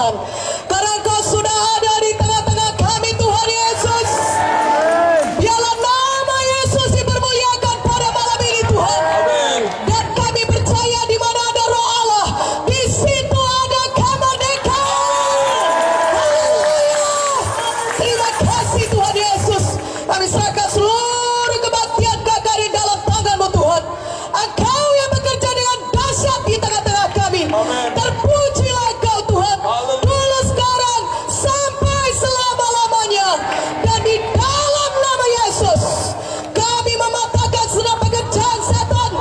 Tuhan. Karena Engkau sudah ada di tengah-tengah kami Tuhan Yesus. Biarlah nama Yesus dipermuliakan pada malam ini Tuhan. Dan kami percaya di mana ada Roh Allah, di situ ada kemerdekaan. Haleluya. Terima kasih Tuhan Yesus. Kami serahkan seluruh kebaktian kakak di dalam tangan-Mu Tuhan. Engkau yang bekerja dengan dahsyat di tengah-tengah kami. Terpujilah Engkau Tuhan. Dulu, sekarang, sampai selama-lamanya. Dan di dalam nama Yesus, kami mematahkan segala pekerjaan setan,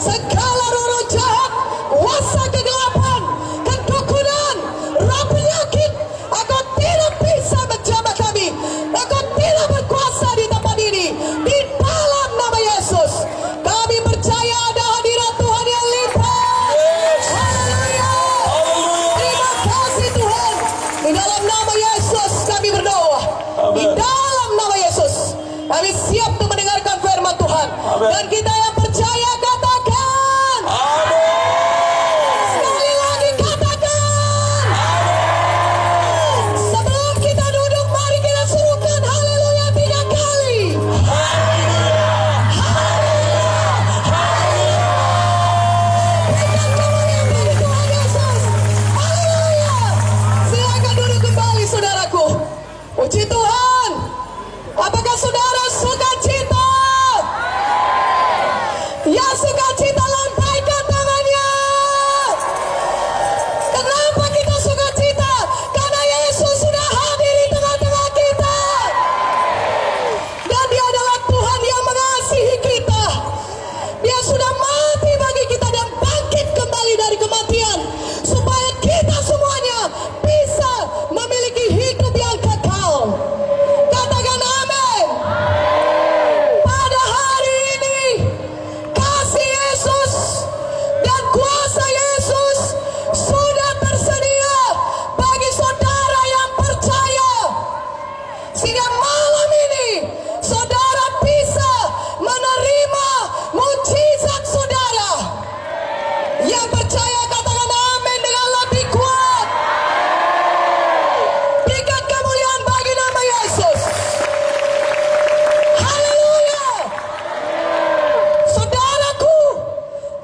segala roh-roh jahat, kuasa kegelapan, kedukunan, roh penyakit. Engkau tidak bisa menjamah kami. Engkau tidak berkuasa di tempat ini. Di dalam nama Yesus, kami percaya ada hadirat Tuhan yang limpah. Haleluya. Terima kasih Tuhan. Di dalam nama Yesus kami berdoa. Di dalam nama Yesus kami siap untuk mendengarkan firman Tuhan. Dan kita yang percaya katakan. Sekali lagi katakan. Sebelum kita duduk, mari kita serukan haleluya 3 kali. Berikan kemuliaan bagi Tuhan Yesus. Haleluya. Silakan duduk kembali saudaraku. Puji Tuhan. Apakah saudara suka cita? Yang suka cita lambaikan tangannya. Kenapa kita suka cita? Karena Yesus sudah hadir di tengah-tengah kita. Dan Dia adalah Tuhan yang mengasihi kita. Dia sudah mati bagi kita dan bangkit kembali dari kematian, supaya kita semuanya bisa memiliki hidup yang kekal. Katakan amin. Pada hari ini, kasih Yesus dan kuasa Yesus sudah tersedia bagi saudara yang percaya. Sehingga malam ini saudara bisa menerima mujizat saudara. Yang percaya katakan amin dengan lebih kuat. Berikan kemuliaan bagi nama Yesus. Haleluya. Saudaraku,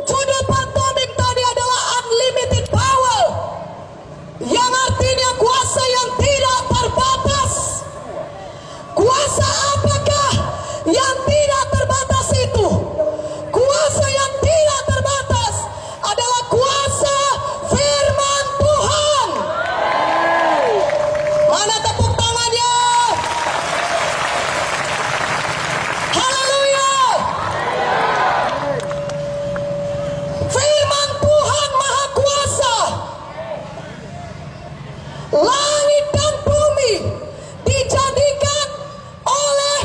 judul pantomim tadi adalah unlimited power, yang artinya kuasa yang tidak terbatas. Kuasa apakah yang tidak terbatas itu? Kuasa yang tidak terbatas adalah kuasa firman Tuhan. Mana tepuk tangannya? Haleluya. Firman Tuhan Maha Kuasa. Langit dan bumi dijadikan oleh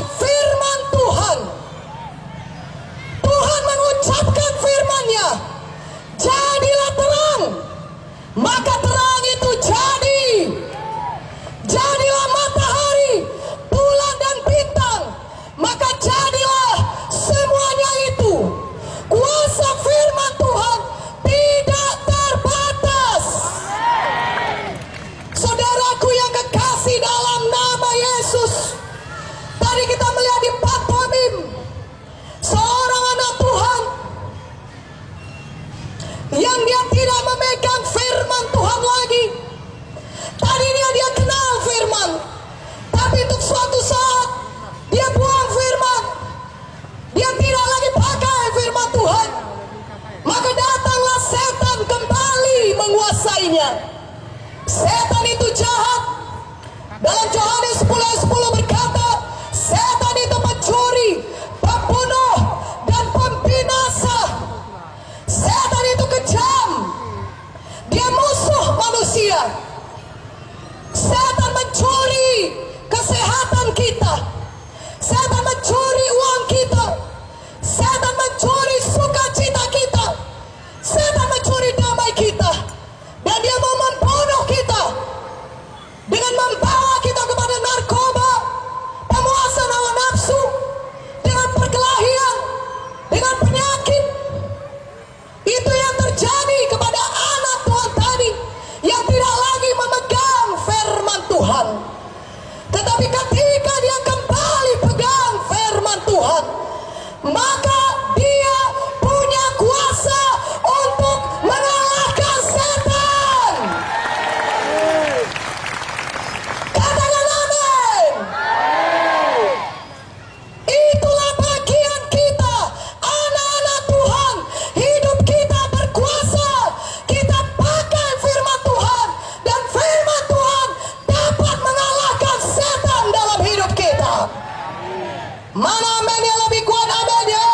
Mana amin yang lebih kuat aminnya?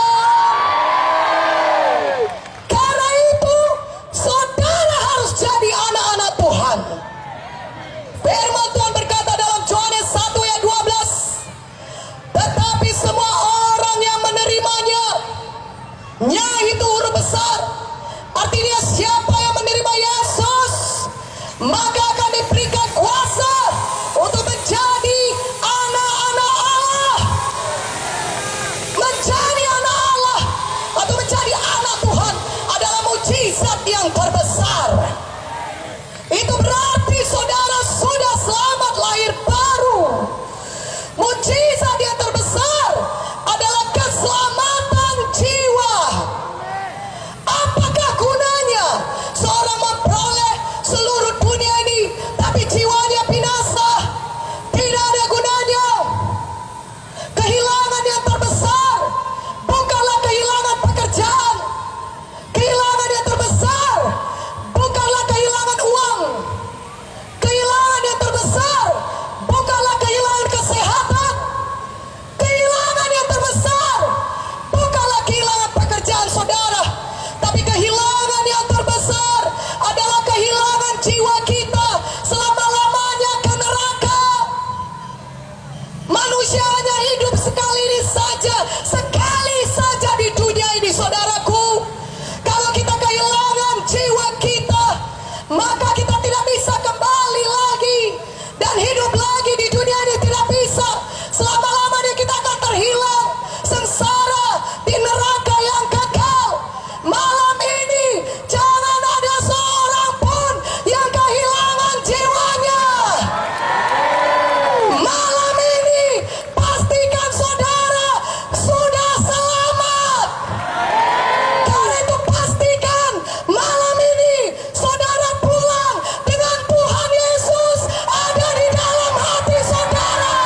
Karena itu saudara harus jadi anak-anak Tuhan. Firman Tuhan berkata dalam Yohanes 1 ayat 12, tetapi semua orang yang menerimanya, nya itu huruf besar, artinya siapa yang menerima Yesus, maka akan diberikan kuasa untuk menjadi anak-anak Allah. Menjadi anak Allah atau menjadi anak Tuhan adalah mujizat yang terbesar. Itu berarti saudara sudah selamat lahir baru. Mujizat yang terbesar adalah keselamatan jiwa. Apakah gunanya seorang memperoleh seluruh dunia ini tapi jiwanya binasa? Tidak ada gunanya. Kehilangan yang terbesar bukanlah kehilangan pekerjaan. Kehilangan yang terbesar bukanlah kehilangan uang. Kehilangan yang terbesar bukanlah kehilangan kesehatan. Kehilangan yang terbesar bukanlah kehilangan pekerjaan saudara, tapi kehilangan yang terbesar adalah kehilangan jiwa kita selama-lamanya ke neraka. Manusia hanya hidup sekali saja di dunia ini, saudaraku. Kalau kita kehilangan jiwa kita, maka kita tidak bisa kembali lagi dan hidup lagi di dunia ini, tidak bisa. Selama-lamanya kita akan terhilang sengsara di neraka yang kekal. Malam ini jangan ada seorang pun yang kehilangan jiwanya. Malam ini pastikan saudara sudah selamat. Karena itu pastikan malam ini saudara pulang dengan Tuhan Yesus ada di dalam hati saudara.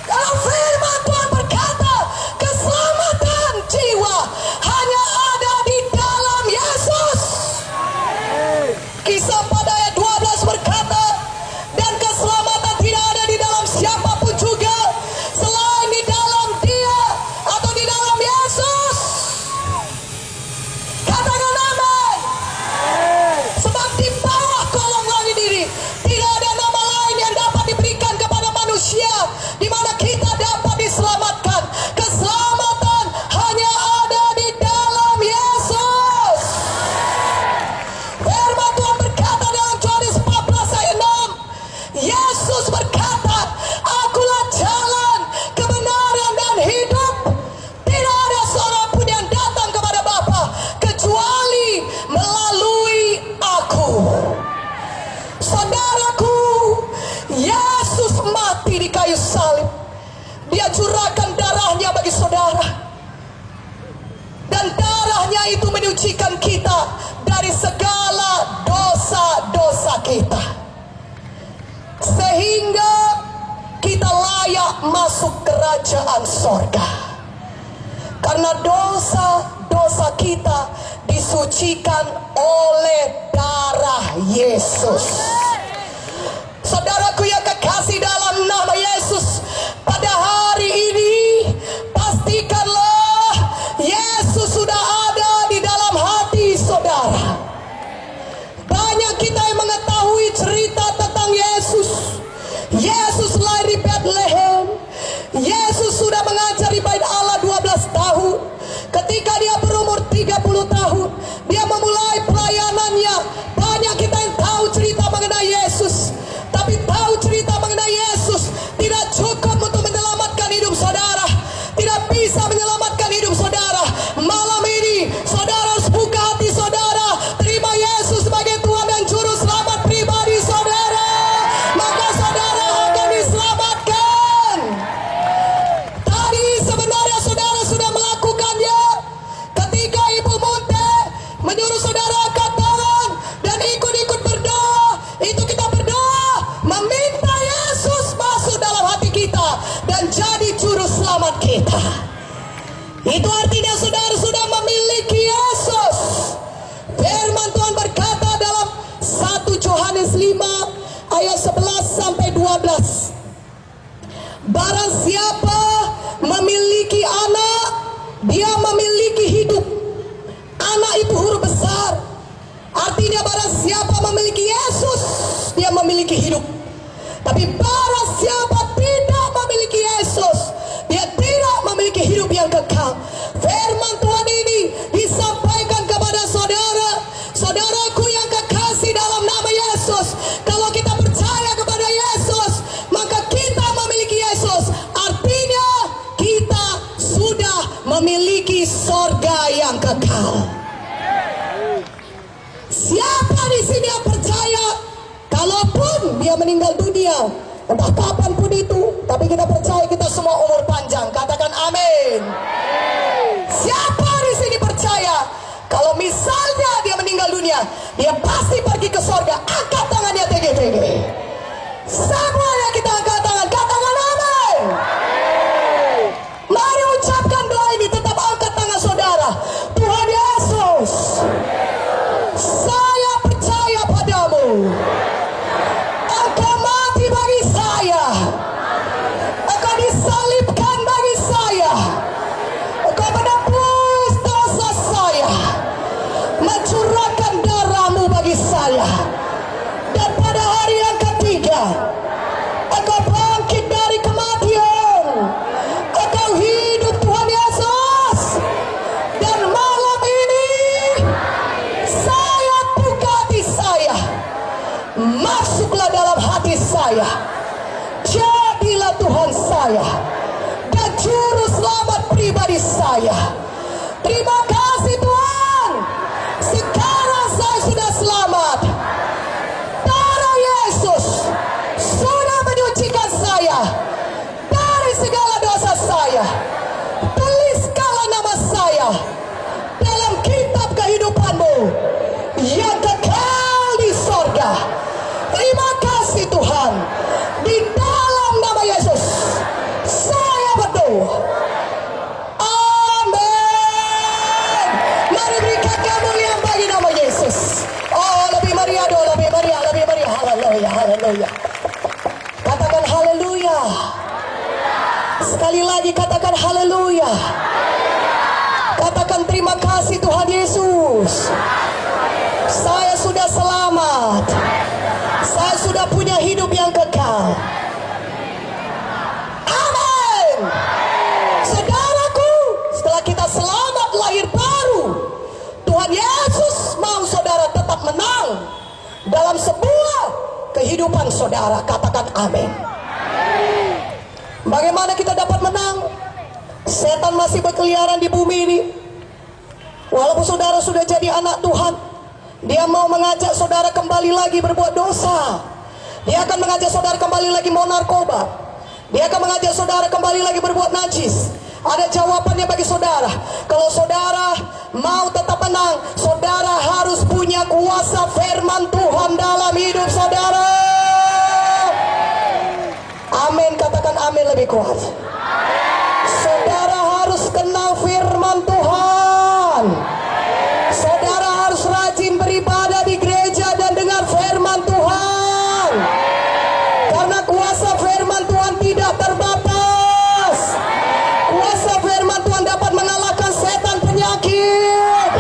Kalau firman Tuhan berkata keselamatan jiwa hanya ada di dalam Yesus. Kisah pada ayat 12 berkata, dan keselamatan tidak ada di dalam siapapun juga selain di dalam Dia atau di dalam Yesus. Katakan amin. Sebab di bawah kolong langit ini tidak ada nama lain yang dapat diberikan kepada manusia di mana kita dapat diselamatkan. Keselamatan hanya ada di dalam Yesus. Firman Tuhan berkata dalam Yohanes 14 ayat 6, Yesus berkata, akulah jalan, kebenaran dan hidup. Tidak ada seorang pun yang datang kepada Bapa kecuali melalui aku. Saudaraku, Yesus mati di kayu salib. Dia curahkan darahnya bagi saudara. Dan darahnya itu menyucikan kita dari segala dosa-dosa kita. Sehingga kita layak masuk kerajaan sorga. Karena dosa-dosa kita disucikan oleh darah Yesus. Saudaraku yang kekasih dalam nama Yesus, pada hari ini pastikanlah Yesus sudah ada di dalam hati saudara. Banyak kita yang mengetahui cerita tentang Yesus. Yesus lahir di Bethlehem. Yesus sudah mengajar di Bait Allah 12 tahun. Ketika dia berumur 30 tahun, dia memulai pelayanannya. Banyak kita yang tahu cerita mengenai Yesus. Tapi tahu cerita mengenai Yesus tidak cukup untuk menyelamatkan hidup saudara. Tidak bisa menyelamatkan hidup saudara. Malam ini saudara harus buka hati saudara, terima Yesus sebagai Tuhan dan Juru Selamat pribadi saudara. Maka saudara akan diselamatkan. Tadi sebenarnya saudara sudah melakukannya. Ketika Ibu Munte menyuruh saudara angkat tangan dan ikut-ikut berdoa, itu kita berdoa meminta Yesus masuk dalam hati kita dan jadi Juru Selamat kita. Itu artinya saudara sudah memiliki Yesus. Firman Tuhan berkata dalam 1 Yohanes 5 ayat 11 sampai 12. Barang memiliki hidup. Tapi barang siapa tidak memiliki Yesus, dia tidak memiliki hidup yang kekal. Firman Tuhan ini disampaikan kepada saudara, saudaraku yang kekasih dalam nama Yesus. Kalau kita percaya kepada Yesus, maka kita memiliki Yesus. Artinya kita sudah memiliki sorga yang kekal. Siapa di sini yang percaya, kalaupun dia meninggal dunia, entah kapanpun itu, tapi kita percaya kita semua umur panjang. Katakan amin. Siapa di sini percaya, kalau misalnya dia meninggal dunia, dia pasti pergi ke sorga? Angkat tangannya tinggi-tinggi. Semuanya kita angkat tangan, katakan amin. Mari ucapkan doa ini, tetap angkat tangan saudara. Tuhan Yesus, saya percaya padamu. Engkau mati bagi saya, Engkau disalibkan bagi saya, Engkau menebus dosa saya, mencurahkan darahmu bagi saya. Dan pada hari yang ketiga, Engkau bangkit dari kematian, Engkau hidup Tuhan Yesus. Dan malam ini saya buka hati saya, masuklah dalam hati saya, jadilah Tuhan saya dan juru selamat pribadi saya. Terima kasih Tuhan, sekarang saya sudah selamat. Darah Yesus sudah menyucikan saya dari segala dosa saya. Tuliskanlah nama saya dalam kitab kehidupan-Mu yang kekal di sorga. Terima kasih Tuhan. Di dalam nama Yesus saya berdoa. Amin. Mari berikan kemuliaan bagi nama Yesus. Oh, lebih meriah doa, lebih meriah, lebih meriah. Haleluya, haleluya. Katakan haleluya. Sekali lagi katakan haleluya. Katakan terima kasih Tuhan Yesus. Saya sudah selamat. Saya sudah punya hidup yang kekal. Amin. Saudaraku, setelah kita selamat lahir baru, Tuhan Yesus mau saudara tetap menang dalam sebuah kehidupan saudara. Katakan amin. Bagaimana kita dapat menang? Setan masih berkeliaran di bumi ini. Walaupun saudara sudah jadi anak Tuhan, dia mau mengajak saudara kembali lagi berbuat dosa. Dia akan mengajak saudara kembali lagi mau narkoba. Dia akan mengajak saudara kembali lagi berbuat najis. Ada jawabannya bagi saudara. Kalau saudara mau tetap menang, saudara harus punya kuasa firman Tuhan dalam hidup saudara. Amin, katakan amin lebih kuat. Saudara harus kenal firman Tuhan. Saudara harus rajin beribadah di gereja dan dengar firman Tuhan. Karena kuasa firman Tuhan tidak terbatas. Kuasa firman Tuhan dapat mengalahkan setan penyakit.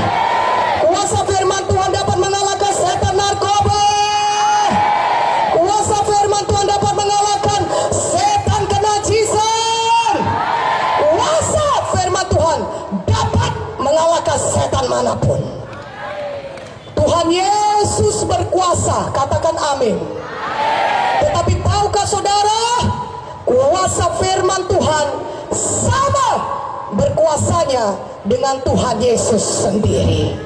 Kuasa firman Tuhan dapat mengalahkan setan narkoba. Kuasa firman Tuhan dapat mengalahkan setan kenajisan. Kuasa firman Tuhan dapat mengalahkan setan manapun. Tuhan Yesus berkuasa, katakan amin. Tetapi tahukah saudara, kuasa firman Tuhan sama berkuasanya dengan Tuhan Yesus sendiri.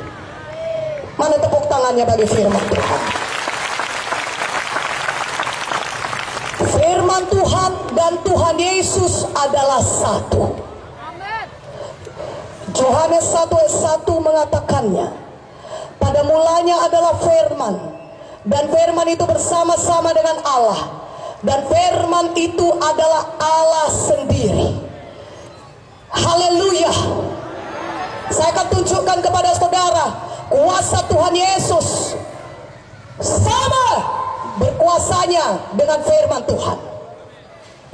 Mana tepuk tangannya bagi firman Tuhan? Firman Tuhan dan Tuhan Yesus adalah satu. Yohanes 1:1 mengatakannya, pada mulanya adalah firman, dan firman itu bersama-sama dengan Allah, dan firman itu adalah Allah sendiri. Haleluya. Saya akan tunjukkan kepada saudara kuasa Tuhan Yesus sama berkuasanya dengan firman Tuhan.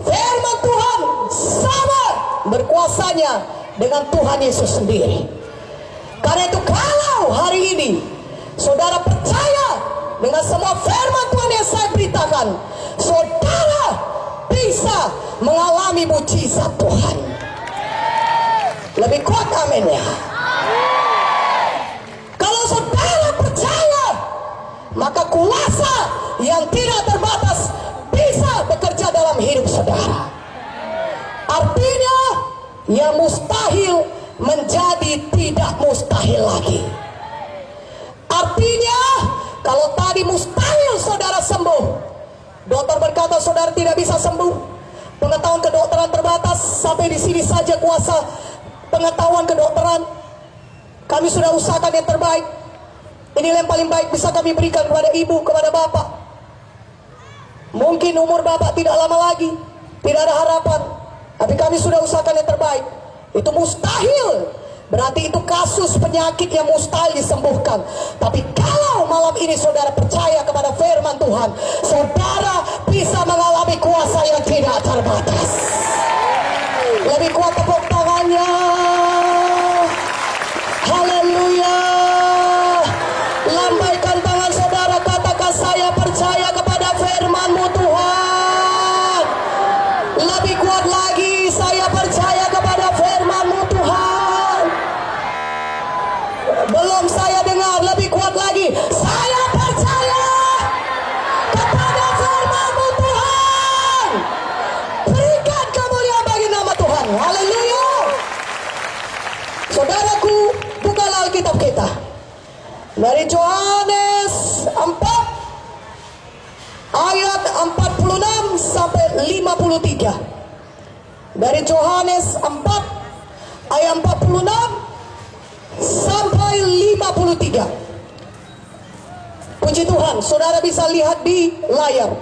Firman Tuhan sama berkuasanya dengan Tuhan Yesus sendiri. Karena itu kalau hari ini saudara percaya dengan semua firman Tuhan yang saya beritakan, saudara bisa mengalami mujizat Tuhan. Lebih kuat amin ya. Kalau saudara percaya, maka kuasa yang tidak terbatas bisa bekerja dalam hidup saudara. Artinya yang mustahil menjadi tidak mustahil lagi. Artinya kalau tadi mustahil saudara sembuh, dokter berkata saudara tidak bisa sembuh, pengetahuan kedokteran terbatas, sampai di sini saja kuasa pengetahuan kedokteran. Kami sudah usahakan yang terbaik. Inilah yang paling baik bisa kami berikan kepada ibu, kepada bapak. Mungkin umur bapak tidak lama lagi, tidak ada harapan, tapi kami sudah usahakan yang terbaik. Itu mustahil, berarti itu kasus penyakit yang mustahil disembuhkan. Tapi kalau malam ini saudara percaya kepada firman Tuhan, saudara bisa mengalami kuasa yang tidak terbatas. Lebih kuat tepuk tangannya. Haleluya. Lambaikan tangan saudara, katakan saya percaya kepada firman-Mu Tuhan. Lebih kuat lagi, saya percaya kepada firman-Mu Tuhan. Belum saya dengar, lebih kuat lagi, saya percaya kepada firman-Mu Tuhan. Berikan kemuliaan bagi nama Tuhan. Haleluya. Saudaraku, bukalah Alkitab kita dari Yohanes 4 ayat 46 sampai 53. Dari Yohanes 4 ayat 46 sampai 53. Puji Tuhan, saudara bisa lihat di layar.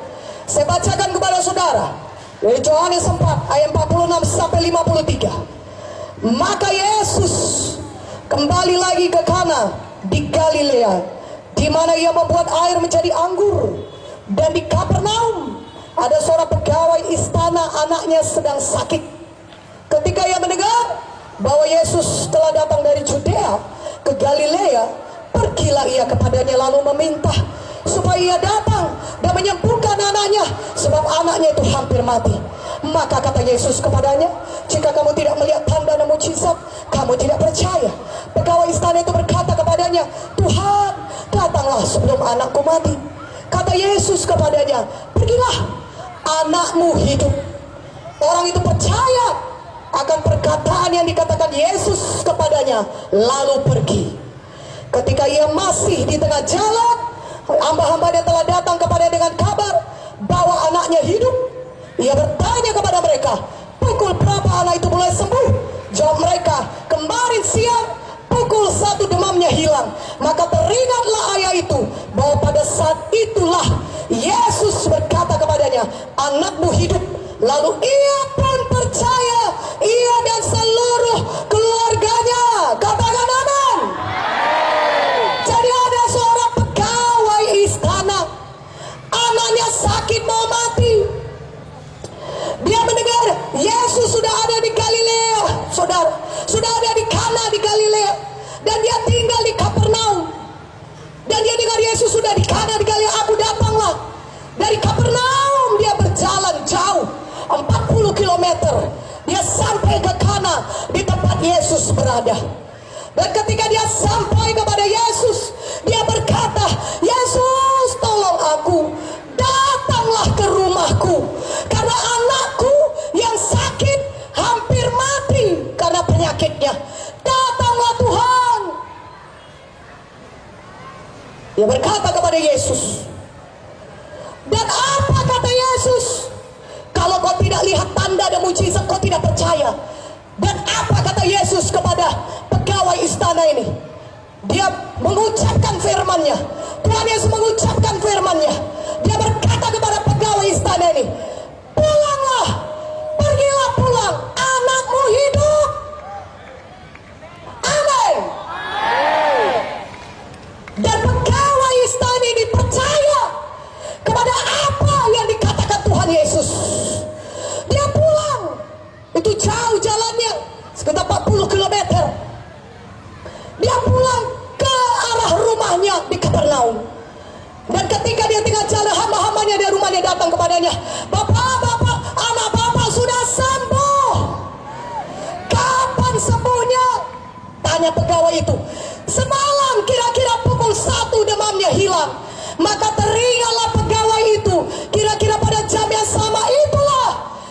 Saya bacakan kepada saudara dari Yohanes 4 ayat 46 sampai 53. Maka Yesus kembali lagi ke Kana di Galilea, di mana ia membuat air menjadi anggur. Dan di Kapernaum ada seorang pegawai istana, anaknya sedang sakit. Ketika ia mendengar bahwa Yesus telah datang dari Judea ke Galilea, pergilah ia kepadanya lalu meminta supaya ia datang dan menyembuhkan anaknya, sebab anaknya itu hampir mati. Maka kata Yesus kepadanya, jika kamu tidak melihat tanda dan mujizat, kamu tidak percaya. Pegawai istana itu berkata kepadanya, Tuhan, datanglah sebelum anakku mati. Kata Yesus kepadanya, pergilah, anakmu hidup. Orang itu percaya akan perkataan yang dikatakan Yesus kepadanya, lalu pergi. Ketika ia masih di tengah jalan, hamba-hambanya telah datang kepada dengan kabar bahwa anaknya hidup. Ia bertanya kepada mereka, pukul berapa anak itu mulai sembuh? Jawab mereka, kemarin siang pukul 1 demamnya hilang. Maka teringatlah ayah itu bahwa pada saat itulah Yesus berkata kepadanya, anakmu hidup. Lalu ia pun percaya, ia dan seluruh keluarganya. Katakan amin. Jadi ada seorang pegawai istana, anaknya sakit mau mati. Dia mendengar Yesus sudah ada di Galilea, saudara, sudah ada di Kana di Galilea, dan dia tinggal di Kapernaum. Dan dia dengar Yesus sudah di Kana di Galilea, aku datanglah. Dari Kapernaum dia berjalan jauh, 40 km. Dia sampai ke Kana, di tempat Yesus berada. Dan ketika dia sampai kepada Yesus, dia berkata, Yesus, tolong aku, datanglah ke rumahku, karena anakku yang sakit hampir mati karena penyakitnya. Datanglah Tuhan. Dia berkata kepada Yesus. Dan apa kata Yesus? Kalau kau tidak lihat tanda dan mujizat, kau tidak percaya. Dan apa kata Yesus kepada pegawai istana ini? Dia mengucapkan firman-Nya. Tuhan Yesus mengucapkan firman-Nya. Dia berkata kepada pegawai istana ini, pulanglah, pergilah pulang, anakmu hidup. Amin. Dan pegawai istana ini percaya kepada apa yang dikatakan Tuhan Yesus. Dia pulang. Itu jauh jalannya, sekitar 40 km. Dia pulang ke arah rumahnya di Kapernaum. Dan ketika dia tinggal jalan, hamba-hambanya istrinya datang kepadanya, "Bapak, anak bapak sudah sembuh. Kapan sembuhnya?" Tanya pegawai itu. "Semalam kira-kira pukul 1 demamnya hilang." Maka teringatlah pegawai itu. Kira-kira pada jam yang sama itulah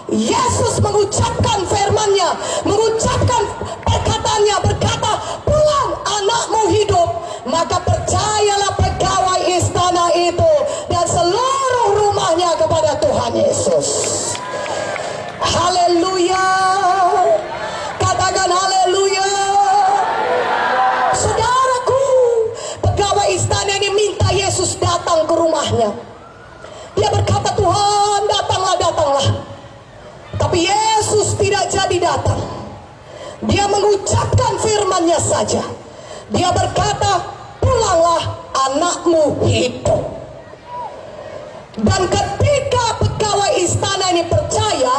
Yesus mengucapkan firman-Nya, mengucapkan perkataannya, berkata, "Pulang, anakmu hidup." Maka percayalah pegawai istana itu dan seluruh rumahnya kepada Tuhan Yesus. Haleluya. Katakan haleluya. Saudaraku, pegawai istana ini minta Yesus datang ke rumahnya. Dia berkata, "Tuhan, datanglah." Tapi Yesus tidak jadi datang. Dia mengucapkan firman-Nya saja. Dia berkata, "Pulanglah, anakmu hidup." Dan ketika pegawai istana ini percaya,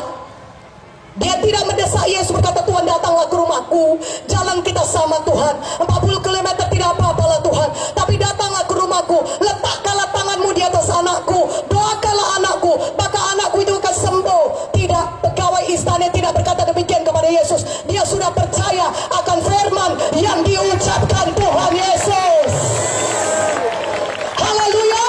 dia tidak mendesak Yesus berkata, "Tuhan, datanglah ke rumahku. Jalan kita sama Tuhan. 40 km tidak apa-apalah Tuhan. Tapi datanglah ke rumahku. Letakkanlah tanganmu di atas anakku. Doakanlah anakku. Maka anakku itu akan sembuh." Tidak, pegawai istana tidak berkata demikian kepada Yesus. Dia sudah percaya akan firman yang diucapkan Tuhan Yesus. Haleluya.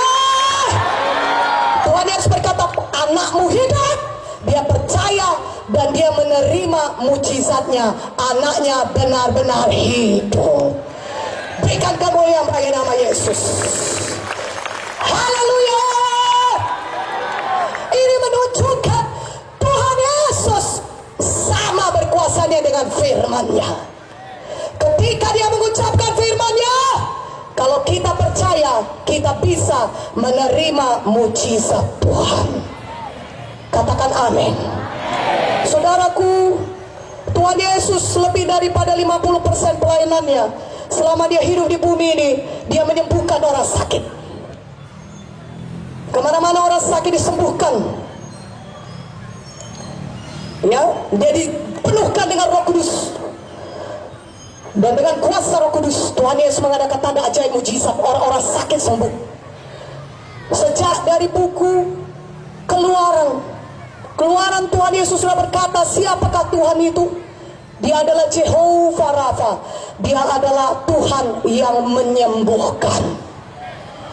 Tuhan Yesus berkata, "Anakmu hidup." Dia percaya dan dia menerima mujizatnya. Anaknya benar-benar hidup. Berikan kemuliaan bagi nama Yesus. Haleluya. Ini menunjukkan Tuhan Yesus sama berkuasanya dengan firman-Nya. Ketika dia mengucapkan firman-Nya, kalau kita percaya, kita bisa menerima mujizat Tuhan. Katakan amin. Saudaraku, Tuhan Yesus lebih daripada 50% pelayanannya selama dia hidup di bumi ini, dia menyembuhkan orang sakit. Kemana-mana orang sakit disembuhkan. Ya, dia dipenuhkan dengan Roh Kudus. Dan dengan kuasa Roh Kudus, Tuhan Yesus mengadakan tanda ajaib mujizat, orang-orang sakit sembuh. Sejak dari buku Keluaran Tuhan Yesus sudah berkata, siapakah Tuhan itu? Dia adalah Jehovah Rafa. Dia adalah Tuhan yang menyembuhkan.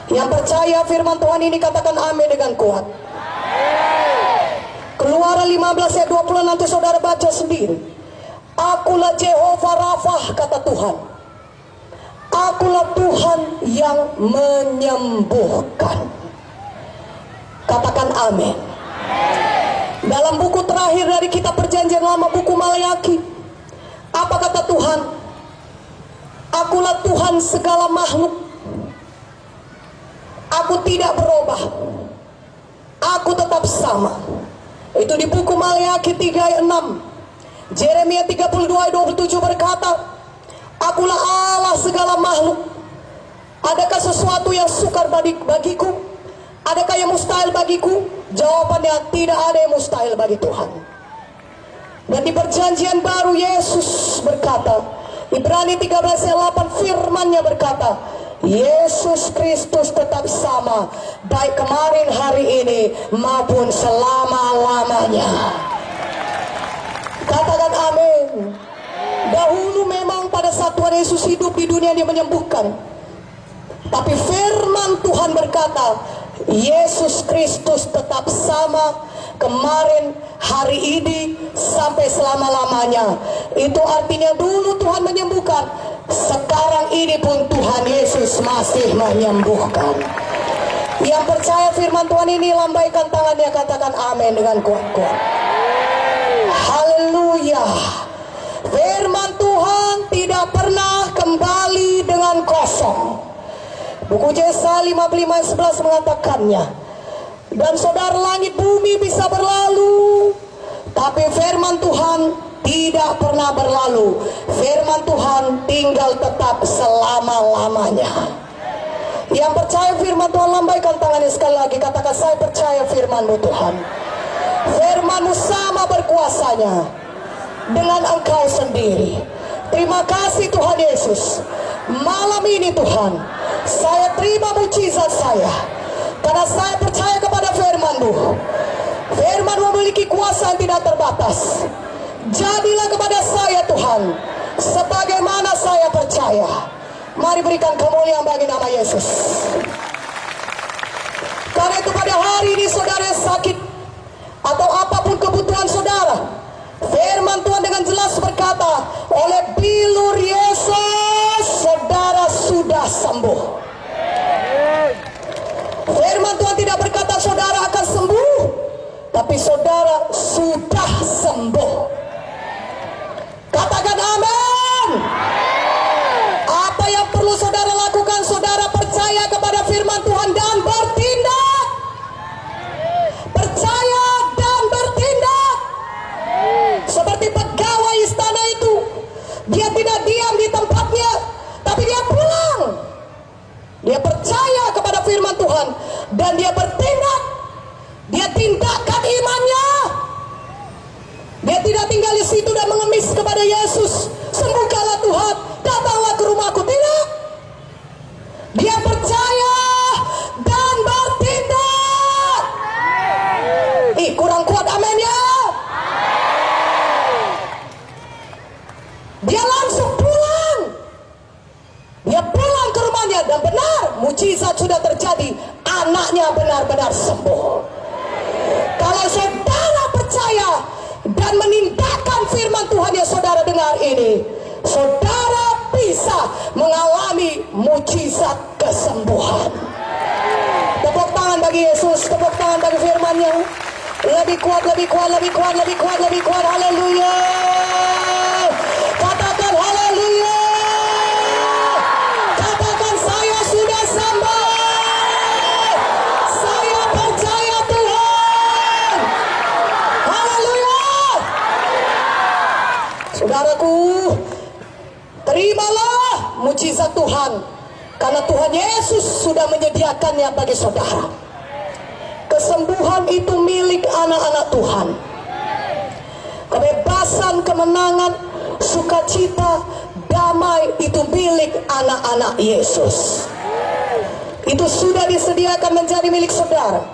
Yang percaya firman Tuhan ini katakan amin dengan kuat. Keluaran 15 ayat 20 nanti saudara baca sendiri. "Akulah Jehovah Rafa," kata Tuhan. "Akulah Tuhan yang menyembuhkan." Katakan amin. Dalam buku terakhir dari kitab Perjanjian Lama, buku Maleakhi, apa kata Tuhan? "Akulah Tuhan segala makhluk. Aku tidak berubah. Aku tetap sama." Itu di buku Maleakhi 3 ayat 6. Yeremia 32 ayat 27 berkata, "Akulah Allah segala makhluk. Adakah sesuatu yang sukar bagiku? Adakah yang mustahil bagiku?" Jawabannya, tidak ada yang mustahil bagi Tuhan. Dan di perjanjian baru Yesus berkata, Ibrani 13 ayat 8 firman-Nya berkata, Yesus Kristus tetap sama, baik kemarin, hari ini, maupun selama-lamanya. Katakan amin. Dahulu memang pada saat Tuhan Yesus hidup di dunia dia menyembuhkan. Tapi firman Tuhan berkata, Yesus Kristus tetap sama kemarin, hari ini, sampai selama-lamanya. Itu artinya dulu Tuhan menyembuhkan, sekarang ini pun Tuhan Yesus masih menyembuhkan. Yang percaya firman Tuhan ini lambaikan tangannya, katakan amin dengan kuat-kuat. Haleluya. Firman Tuhan tidak pernah kembali dengan kosong. Buku Yesaya 55 ayat 11 mengatakannya. Dan saudara, langit bumi bisa berlalu, tapi firman Tuhan tidak pernah berlalu. Firman Tuhan tinggal tetap selama-lamanya. Yang percaya firman Tuhan lambaikan tangannya sekali lagi, katakan, saya percaya firman-Mu Tuhan. Firman-Mu sama berkuasanya dengan Engkau sendiri. Terima kasih Tuhan Yesus. Malam ini Tuhan, saya terima mujizat saya. Karena saya percaya kepada firman-Mu. Firman memiliki kuasa yang tidak terbatas. Jadilah kepada saya Tuhan sebagaimana saya percaya. Mari berikan kemuliaan bagi nama Yesus. Karena itu pada hari ini saudara yang sakit atau apapun kebutuhan saudara, firman Tuhan dengan jelas berkata, oleh bilur Yesus saudara sudah sembuh. Firman Tuhan tidak berkata saudara akan sembuh, tapi saudara sudah sembuh. Katakan amin. Apa yang perlu saudara lakukan? Saudara percaya kepada firman Tuhan dan bertindak. Percaya dan bertindak. Seperti pegawai istana itu, dia tidak diam di tempatnya, tapi dia pulang. Dia percaya kepada firman Tuhan dan dia bertindak. Dia tindakan imannya. Dia tidak tinggal di situ dan mengemis kepada Yesus, sembuhkanlah Tuhan, datanglah ke rumahku. Tidak. Dia percaya dan bertindak. Kurang kuat amin ya. Dia langsung pulang. Dia pulang ke rumahnya dan benar, mujizat sudah terjadi. Anaknya benar-benar sembuh. Kalau saudara percaya dan menindakkan firman Tuhan yang saudara dengar ini, saudara bisa mengalami mujizat kesembuhan. Tepuk tangan bagi Yesus, tepuk tangan bagi firman-Nya. Lebih kuat, lebih kuat, lebih kuat, lebih kuat, lebih kuat. Haleluya. Katakan haleluya. Katakan saya sudah sembuh. Saya percaya Tuhan. Haleluya. Saudaraku, terimalah mujizat Tuhan, karena Tuhan Yesus sudah menyediakannya bagi saudara. Kesembuhan itu milik anak-anak Tuhan. Kebebasan, kemenangan, sukacita, damai itu milik anak-anak Yesus. Itu sudah disediakan menjadi milik saudara.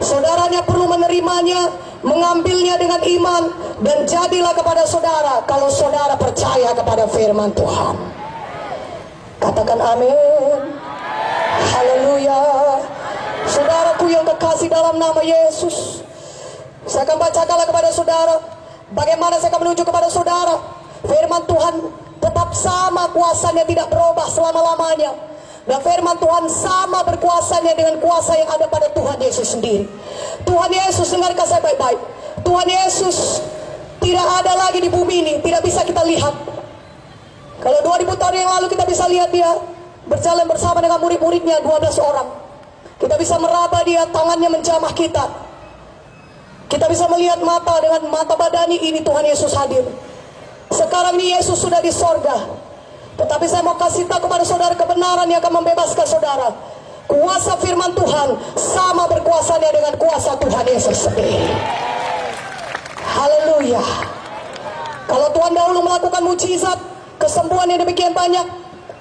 Saudaranya perlu menerimanya, mengambilnya dengan iman, dan jadilah kepada saudara kalau saudara percaya kepada firman Tuhan. Katakan amin. Haleluya. Saudaraku yang kekasih dalam nama Yesus, saya akan bacakanlah kepada saudara. Bagaimana saya akan menunjuk kepada saudara? Firman Tuhan tetap sama kuasanya, tidak berubah selama-lamanya. Dan firman Tuhan sama berkuasanya dengan kuasa yang ada pada Tuhan Yesus sendiri. Tuhan Yesus, dengarkan saya baik-baik. Tuhan Yesus tidak ada lagi di bumi ini, tidak bisa kita lihat. Kalau 2000 tahun yang lalu kita bisa lihat dia berjalan bersama dengan murid-muridnya 12 orang. Kita bisa meraba dia, tangannya menjamah kita. Kita bisa melihat mata dengan mata badani ini Tuhan Yesus hadir. Sekarang ini Yesus sudah di sorga. Tetapi saya mau kasih tahu kepada saudara kebenaran yang akan membebaskan saudara. Kuasa firman Tuhan sama berkuasanya dengan kuasa Tuhan Yesus sendiri. Haleluya. Kalau Tuhan dahulu melakukan mujizat, kesembuhan yang demikian banyak,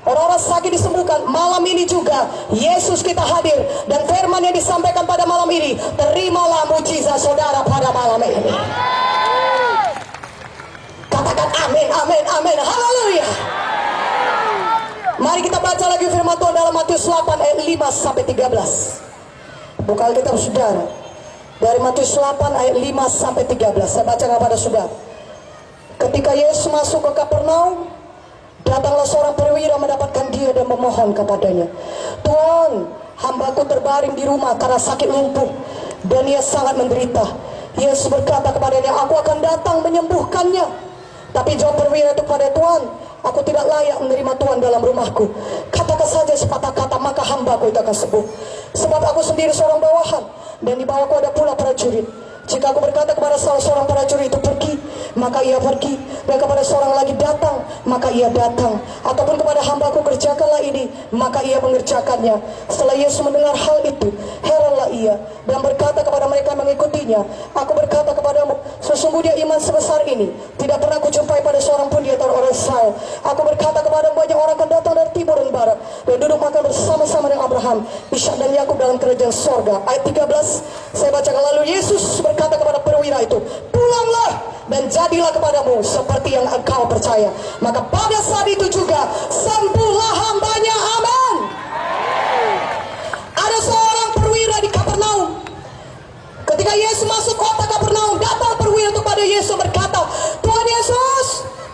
orang-orang sakit disembuhkan, malam ini juga Yesus kita hadir. Dan firman yang disampaikan pada malam ini, terimalah mujizat saudara pada malam ini. Katakan amin, amin, amin. Haleluya. Mari kita baca lagi firman Tuhan dalam Matius 8 ayat 5 sampai 13. Buka Alkitab saudara. Dari Matius 8 ayat 5 sampai 13. Saya baca kepada saudara. Ketika Yesus masuk ke Kapernaum, datanglah seorang perwira mendapatkan dia dan memohon kepadanya, Tuhan, hambaku terbaring di rumah karena sakit lumpuh dan ia sangat menderita. Yesus berkata kepadanya, aku akan datang menyembuhkannya. Tapi jawab perwira itu kepada Tuhan, aku tidak layak menerima Tuhan dalam rumahku. Katakan saja sepatah kata, maka hambaku itu akan sembuh. Sebab aku sendiri seorang bawahan, dan di bawahku ada pula prajurit. Jika aku berkata kepada salah seorang prajurit itu pergi, maka ia pergi. dan kepada seorang lagi datang, maka ia datang. Ataupun kepada hambaku kerjakanlah ini, maka ia mengerjakannya. Setelah Yesus mendengar hal itu, heranlah ia dan berkata kepada mereka yang mengikutinya, aku berkata kepadamu, sesungguhnya iman sebesar ini tidak pernah kujumpai pada seorang pun di antara orang Israel. Aku berkata kepadamu, banyak orang akan datang dari timur dan barat dan duduk makan bersama-sama dengan Abraham, Ishak dan Yakub dalam kerajaan sorga. Ayat 13 saya bacakan. Lalu Yesus berkata kepada perwira itu, pulanglah dan jadilah kepadamu seperti yang engkau percaya. Maka pada saat itu juga sembuhlah hambanya. Amin. Ada seorang perwira di Kapernaum. Ketika Yesus masuk kota Kapernaum, datang perwira itu pada Yesus berkata, Tuhan Yesus,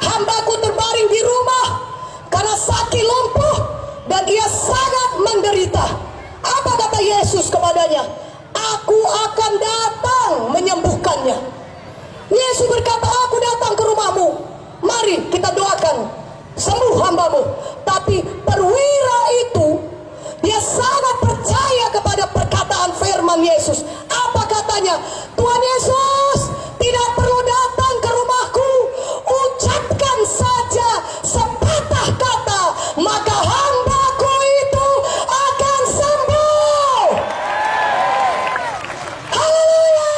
hambaku terbaring di rumah karena sakit lumpuh dan ia sangat menderita. Apa kata Yesus kepadanya? Aku akan datang menyembuhkannya. Yesus berkata, aku datang ke rumahmu, mari kita doakan sembuh hambamu. Tapi perwira itu, dia sangat percaya kepada perkataan firman Yesus. Apa katanya? Tuhan Yesus, tidak perlu datang ke rumahku, ucapkan saja sepatah kata, maka hambaku itu akan sembuh. Haleluya.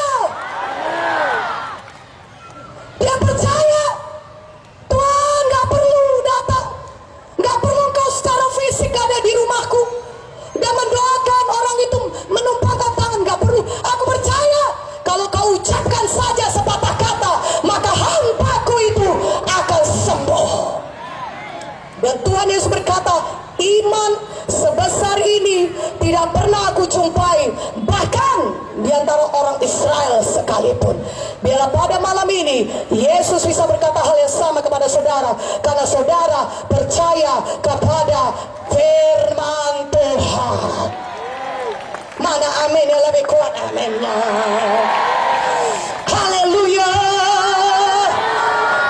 Dia percaya, Tuhan gak perlu datang, gak perlu kau secara fisik ada di rumahku dan mendoakan orang itu menumpangkan tangan, gak perlu. Aku percaya kalau kau ucapkan saja sepatah kata, maka hambaku itu akan sembuh. Dan Tuhan Yesus berkata, iman sebesar ini tidak pernah aku jumpai, bahkan di antara orang Israel sekalipun. Biarlah pada malam ini Yesus bisa berkata hal yang sama kepada saudara, karena saudara percaya kepada firman Tuhan. Mana amin yang lebih kuat aminnya? Haleluya.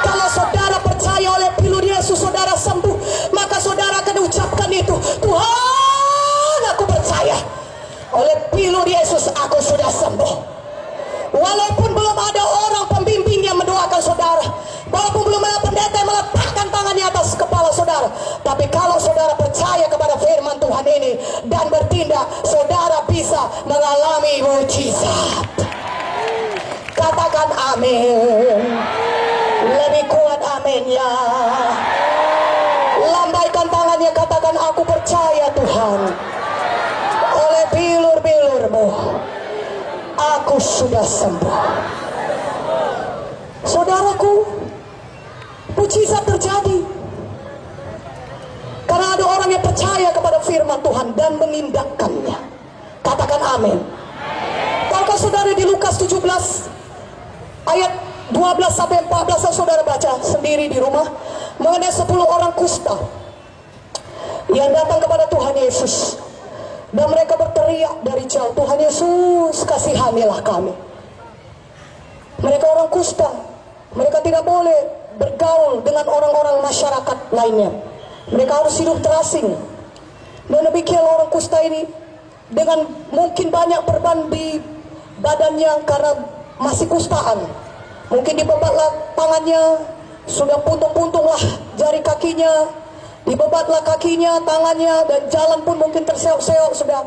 Kalau saudara percaya oleh pilur Yesus saudara sembuh, maka saudara akan ucapkan itu, Tuhan aku percaya oleh pilur Yesus aku sudah sembuh. Walaupun belum ada orang pembimbing yang mendoakan saudara, walaupun belum ada pendeta yang meletakkan tangannya atas kepala saudara, tapi kalau saudara percaya kepada firman Tuhan ini dan bertindak, saudara bisa mengalami mujizat. Katakan amin. Lebih kuat amin ya. Lambaikan tangannya, katakan aku percaya Tuhan, oleh bilur-bilurmu aku sudah sembuh. Saudaraku, mujizat terjadi karena ada orang yang percaya kepada firman Tuhan dan menindakkannya. Katakan amin. Tahukah saudara di Lukas 17 ayat 12 sampai 14, saudara baca sendiri di rumah mengenai 10 orang kusta yang datang kepada Tuhan Yesus. Dan mereka berteriak dari jauh, Tuhan Yesus kasihanilah kami. Mereka orang kusta, mereka tidak boleh bergaul dengan orang-orang masyarakat lainnya. Mereka harus hidup terasing. Dan demikian orang kusta ini dengan mungkin banyak perban di badannya karena masih kustaan. Mungkin dibebatlah tangannya, sudah puntung-puntung lah jari kakinya, dibebatlah kakinya, tangannya, dan jalan pun mungkin terseok-seok sudah.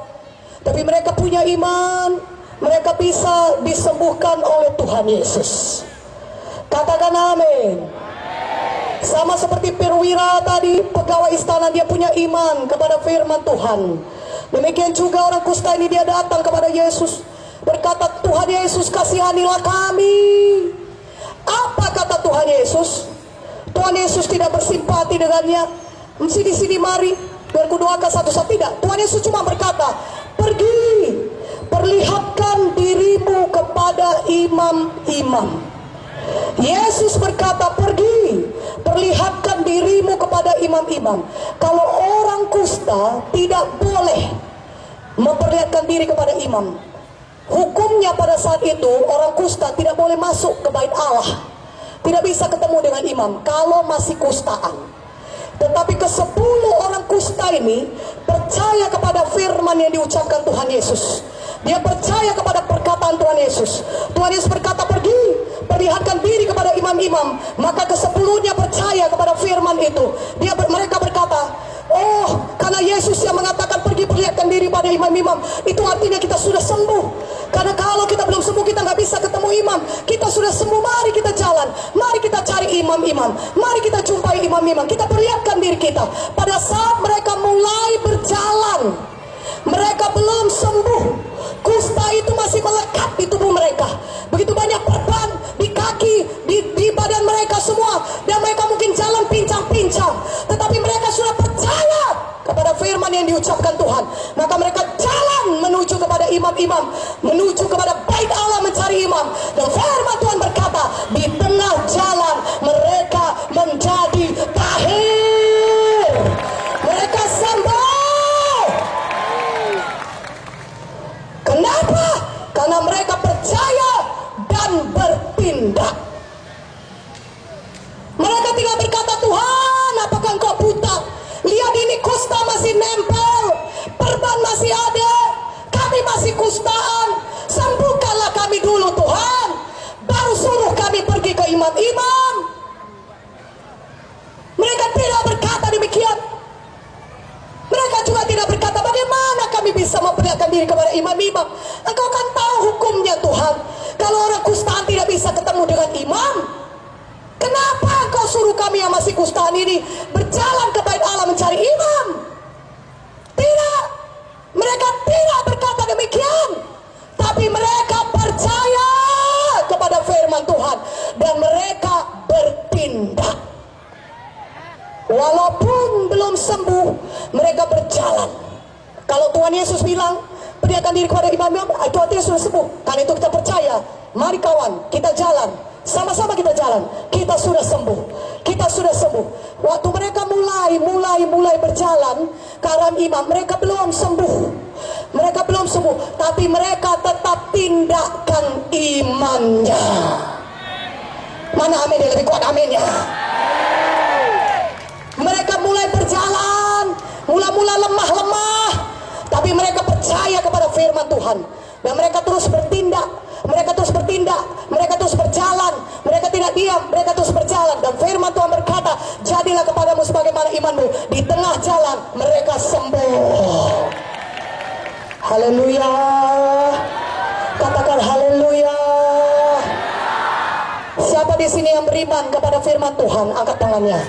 Tapi mereka punya iman, mereka bisa disembuhkan oleh Tuhan Yesus. Katakan amin. Sama seperti perwira tadi, pegawai istana, dia punya iman kepada firman Tuhan. Demikian juga orang kusta ini, dia datang kepada Yesus, berkata, Tuhan Yesus kasihanilah kami. Apa kata Tuhan Yesus? Tuhan Yesus tidak bersimpati dengannya. Mesti di sini mari biar kudoakan satu-satu, tidak. Tuhan Yesus cuma berkata, pergi, perlihatkan dirimu kepada imam-imam. Yesus berkata, pergi, perlihatkan dirimu kepada imam-imam. Kalau orang kusta tidak boleh memperlihatkan diri kepada imam. Hukumnya pada saat itu orang kusta tidak boleh masuk ke bait Allah, tidak bisa ketemu dengan imam kalau masih kustaan. Tetapi ke-10 orang kusta ini percaya kepada firman yang diucapkan Tuhan Yesus. Dia percaya kepada perkataan Tuhan Yesus. Tuhan Yesus berkata, pergi, perlihatkan diri kepada imam imam-imam, maka ke-10-nya percaya kepada firman itu. Mereka berkata, oh, karena Yesus yang mengatakan pergi perlihatkan diri pada imam-imam, itu artinya kita sudah sembuh. Karena kalau kita belum sembuh, kita nggak bisa ketemu imam. Kita sudah sembuh, mari kita jalan, mari kita cari imam-imam, mari kita jumpai imam-imam, kita perlihatkan diri kita. Pada saat mereka mulai berjalan, mereka belum sembuh. Kusta itu masih melekat di tubuh mereka. Begitu banyak perban di kaki, di badan mereka semua, dan mereka mungkin jalan pincang-pincang, tetapi mereka sudah percaya kepada firman yang diucapkan Tuhan. Maka mereka jalan menuju kepada imam-imam, menuju kepada bait Allah mencari imam. Dan firman Tuhan berkata, di tengah jalan mereka menjadi tahir. Mereka sembuh. Kenapa? Karena mereka percaya dan bertindak. Mereka tidak berkata, Tuhan, apakah engkau buta? Lihat ini kusta masih nempel, perban masih ada, kami masih kustaan, sembuhkanlah kami dulu Tuhan, baru suruh kami pergi ke imam-imam. Mereka tidak berkata demikian. Mereka juga tidak berkata, bagaimana kami bisa memperlihatkan diri kepada imam-imam? Engkau kan tahu hukumnya Tuhan, kalau orang kustaan tidak bisa ketemu dengan imam. Kenapa engkau suruh kami yang masih kustaan ini berjalan ke bait Allah mencari imam? Tidak, mereka tidak berkata demikian, tapi mereka percaya kepada firman Tuhan dan mereka bertindak. Walaupun belum sembuh, mereka berjalan. Kalau Tuhan Yesus bilang, perlihatkan diri kepada imam-imam, itu artinya sudah sembuh. Karena itu kita percaya. Mari kawan, kita jalan. Sama-sama kita jalan. Kita sudah sembuh. Kita sudah sembuh. Waktu mereka mulai berjalan ke arah imam, mereka belum sembuh. Mereka belum sembuh, tapi mereka tetap tindakan imannya. Mana amin yang lebih kuat aminnya? Mereka mulai berjalan, mula-mula lemah-lemah, tapi mereka percaya kepada firman Tuhan. Dan mereka terus bertindak, mereka terus bertindak, mereka terus berjalan, mereka tidak diam, mereka terus berjalan. Dan firman Tuhan berkata, jadilah kepadamu sebagaimana imanmu. Di tengah jalan mereka sembuh. Haleluya. Katakan haleluya. Siapa di sini yang beriman kepada firman Tuhan? Angkat tangannya.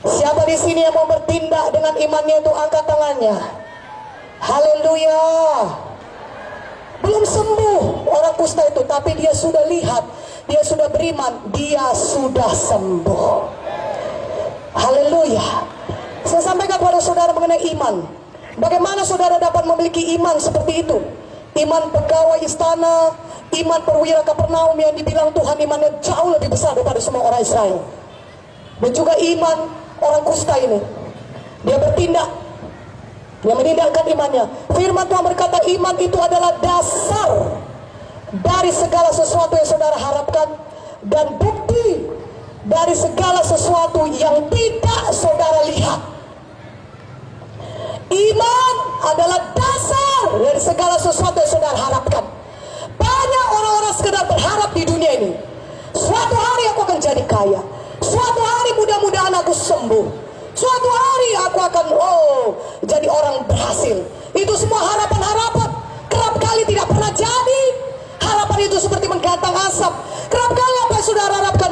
Siapa di sini yang mau bertindak dengan imannya itu? Angkat tangannya. Haleluya. Belum sembuh orang kusta itu, tapi dia sudah lihat, dia sudah beriman, dia sudah sembuh. Haleluya. Saya sampaikan kepada saudara mengenai iman. Bagaimana saudara dapat memiliki iman seperti itu? Iman pegawai istana, iman perwira Kapernaum yang dibilang Tuhan imannya jauh lebih besar daripada semua orang Israel. Dan juga iman orang kusta ini, dia bertindak, dia menindakkan imannya. Firman Tuhan berkata, iman itu adalah dasar dari segala sesuatu yang saudara harapkan dan bukti dari segala sesuatu yang tidak saudara lihat. Iman adalah dasar dari segala sesuatu yang saudara harapkan. Banyak orang-orang sekedar berharap di dunia ini, suatu hari aku akan jadi kaya, suatu hari mudah-mudahan aku sembuh, suatu hari aku akan jadi orang berhasil. Itu semua harapan-harapan, kerap kali tidak pernah jadi. Harapan itu seperti menggantang asap. Kerap kali apa yang saudara harapkan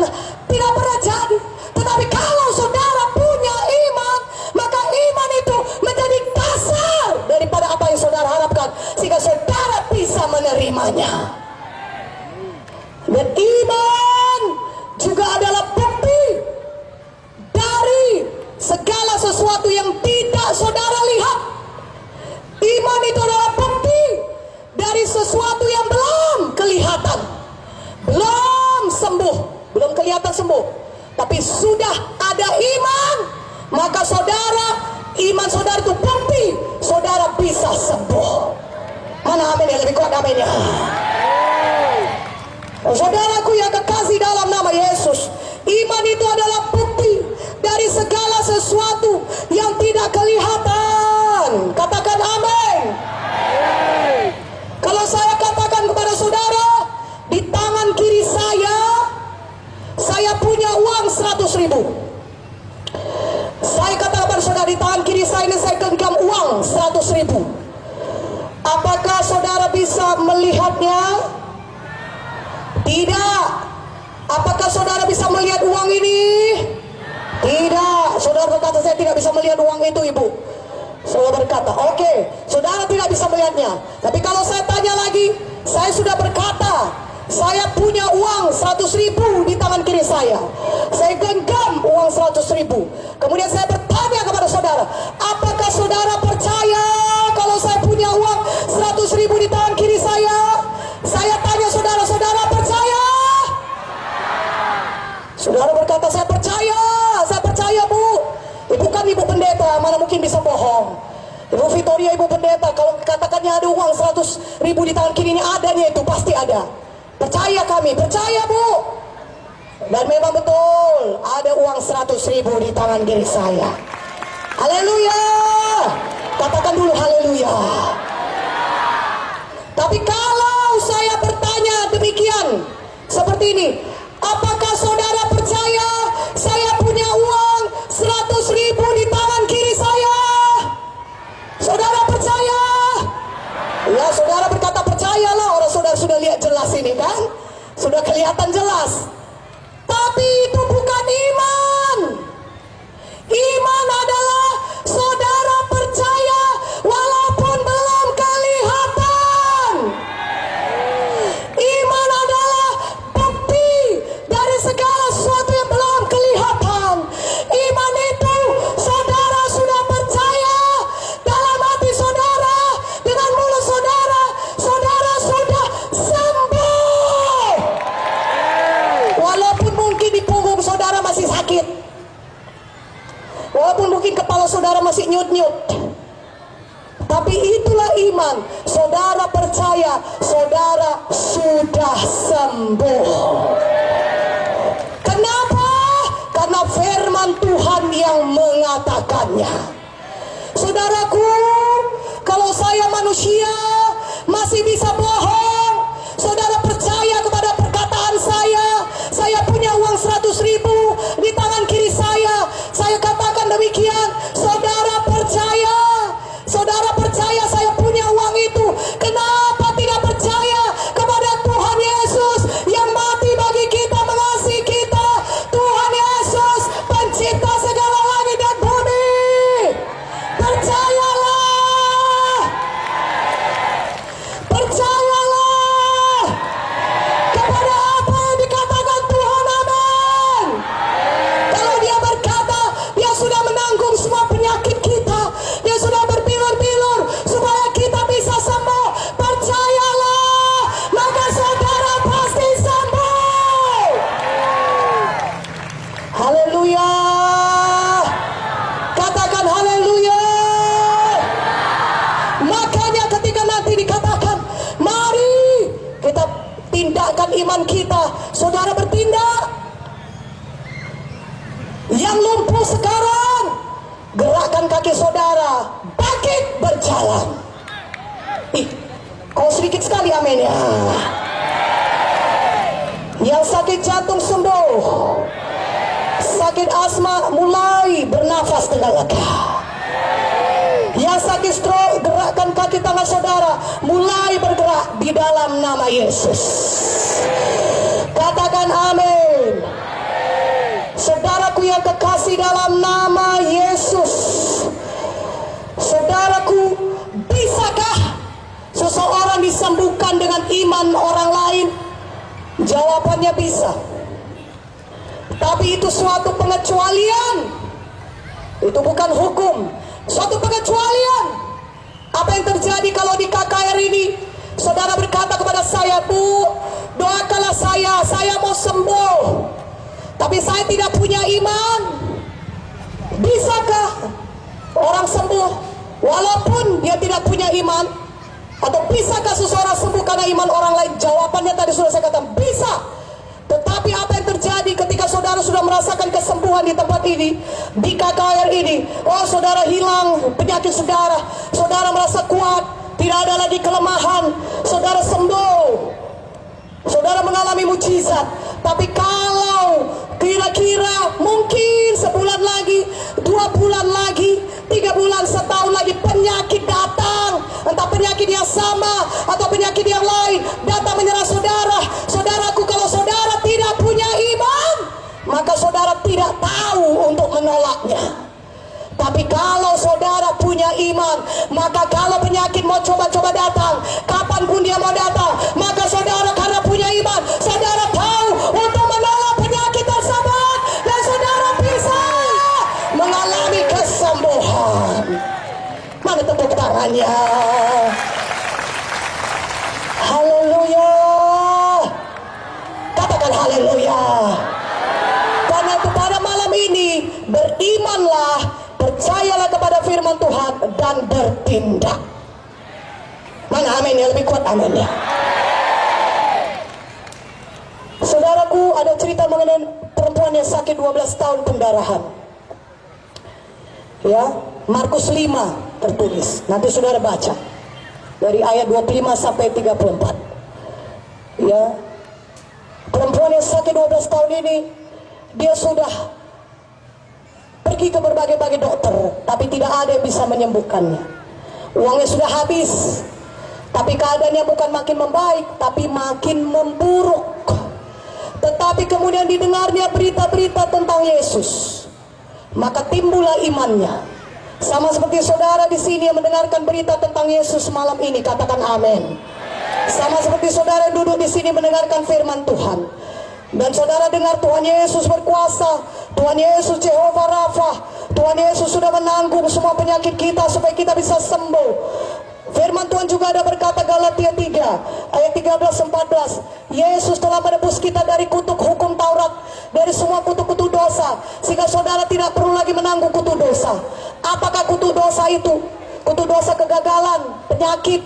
tidak pernah jadi. Tetapi kalau saudara punya iman, maka iman itu menjadi dasar daripada apa yang saudara harapkan, sehingga saudara bisa menerimanya. Dan iman juga adalah bukti dari segala sesuatu yang tidak saudara lihat. Iman itu adalah bukti dari sesuatu yang belum kelihatan, belum sembuh, belum kelihatan sembuh, tapi sudah ada iman. Maka saudara, iman saudara itu bukti saudara bisa sembuh. Mana amin yang lebih kuat aminnya? Saudaraku yang kekasih dalam nama Yesus, iman itu adalah bukti dari segala sesuatu yang tidak kelihatan. Katakan amin. Kalau saya katakan kepada saudara, di tangan kiri saya punya uang 100.000. Saya katakan kepada saudara, di tangan kiri saya ini saya genggam uang 100.000. Apakah saudara bisa melihatnya? Tidak. Apakah saudara bisa melihat uang ini? Tidak. Saudara berkata, saya tidak bisa melihat uang itu, Ibu. Saudara berkata, oke, saudara tidak bisa melihatnya. Tapi kalau saya tanya lagi, saya sudah berkata, saya punya uang 100.000 di tangan kiri saya. Saya genggam uang 100.000. Kemudian saya bertanya kepada saudara, apakah saudara percaya kalau saya punya uang 100.000 di tangan kiri saya? Saya tanya saudara, saudara percaya? Saudara berkata, saya percaya Bu. Ibu kan ibu pendeta, mana mungkin bisa bohong. Ibu Victoria, ibu pendeta, kalau katakannya ada uang 100.000 di tangan kirinya, adanya itu pasti ada. Percaya kami, percaya Bu. Dan memang betul, ada uang 100.000 di tangan kiri saya. Haleluya. Katakan dulu haleluya. Tapi kalau saya bertanya demikian, seperti ini, apakah saudara percaya saya punya uang 100.000 di tangan kiri saya? Saudara percaya? Ya, saudara berkata percayalah, orang saudara sudah lihat jelas ini kan? Sudah kelihatan jelas. Tapi itu bukan iman. Iman adalah saudara percaya walaupun belum kelihatan. Iman adalah bukti dari segala sesuatu yang belum kelihatan. Iman itu saudara sudah percaya dalam hati saudara, dengan mulut saudara, saudara sudah sembuh. Walaupun mungkin di punggung saudara masih sakit, walaupun mungkin kepala saudara masih nyut-nyut, tapi itulah iman. Saudara percaya saudara sudah sembuh. Kenapa? Karena firman Tuhan yang mengatakannya. Saudaraku, kalau saya manusia masih bisa bohong, saudara percaya kepada perkataan saya punya uang 100.000 di tangan kiri saya. Saya katakan demikian, saudara percaya saya punya uang itu. Kenapa tidak percaya kepada Tuhan Yesus yang mati bagi kita, mengasihi kita? Tuhan Yesus pencipta segala langit dan bumi. Percayalah. Percayalah kepada apa yang dikatakan Tuhan. Amin. Kalau dia berkata dia sudah menanggung semua penyakit kita, dia sudah berbilur-bilur supaya kita bisa sembuh, percayalah, maka saudara pasti sembuh. Haleluya. Katakan haleluya. Makanya ketika nanti dikatakan, mari kita tindakan iman kita, saudara bertindak. Yang lumpuh sekarang, gerakkan kaki saudara, bangkit berjalan. Kau sedikit sekali amin ya. Yang sakit jantung sembuh, sakit asma mulai bernafas dengan lega. Yang sakit stroke, gerakkan kaki tangan saudara, mulai bergerak di dalam nama Yesus. Katakan amin. Saudaraku yang kekasih dalam nama Yesus, saudaraku, bisakah seseorang disembuhkan dengan iman orang lain? Jawabannya bisa. Tapi itu suatu pengecualian. Itu bukan hukum, suatu pengecualian. Apa yang terjadi kalau di KKR ini saudara berkata kepada saya, Bu, doakanlah saya mau sembuh, tapi saya tidak punya iman. Bisakah orang sembuh walaupun dia tidak punya iman? Atau bisakah seseorang sembuh karena iman orang lain? Jawabannya tadi sudah saya katakan, bisa. Tetapi apa yang terjadi ketika saudara sudah merasakan kesembuhan di tempat ini, di KKR ini? Oh, saudara hilang penyakit saudara, saudara merasa kuat, tidak ada lagi kelemahan, saudara sembuh, saudara mengalami mujizat. Tapi kalau kira 2 bulan lagi, 3 bulan, setahun lagi penyakit datang. Entah penyakit yang sama atau penyakit yang lain datang menyerang saudara. Saudaraku, kalau saudara tidak punya iman, maka saudara tidak tahu untuk menolaknya. Tapi kalau saudara punya iman, maka kalau penyakit mau coba-coba datang, kapanpun dia mau datang, maka saudara karena punya iman, saudara tahu untuk menolak penyakit tersebut, dan saudara bisa mengalami kesembuhan. Mana tepuk tangannya? Haleluya. Katakan haleluya. Karena itu pada malam ini berimanlah, percayalah kepada firman Tuhan dan bertindak. Mana amin ya? Lebih kuat amin ya. Saudaraku, ada cerita mengenai perempuan yang sakit 12 tahun pendarahan. Ya, Markus 5 tertulis. Nanti saudara baca dari ayat 25 sampai 34. Ya, perempuan yang sakit 12 tahun ini, dia sudah pergi ke berbagai-bagai dokter, tapi tidak ada yang bisa menyembuhkannya. Uangnya sudah habis, tapi keadaannya bukan makin membaik, tapi makin memburuk. Tetapi kemudian didengarnya berita-berita tentang Yesus, maka timbullah imannya. Sama seperti saudara di sini yang mendengarkan berita tentang Yesus malam ini, katakan amin. Sama seperti saudara yang duduk di sini mendengarkan firman Tuhan, dan saudara dengar Tuhan Yesus berkuasa, Tuhan Yesus Jehovah Rafa, Tuhan Yesus sudah menanggung semua penyakit kita supaya kita bisa sembuh. Firman Tuhan juga ada berkata Galatia 3 ayat 13-14, Yesus telah menebus kita dari kutuk hukum Taurat, dari semua kutuk-kutuk dosa, sehingga saudara tidak perlu lagi menanggung kutuk dosa. Apakah kutuk dosa itu? Kutuk dosa kegagalan, penyakit,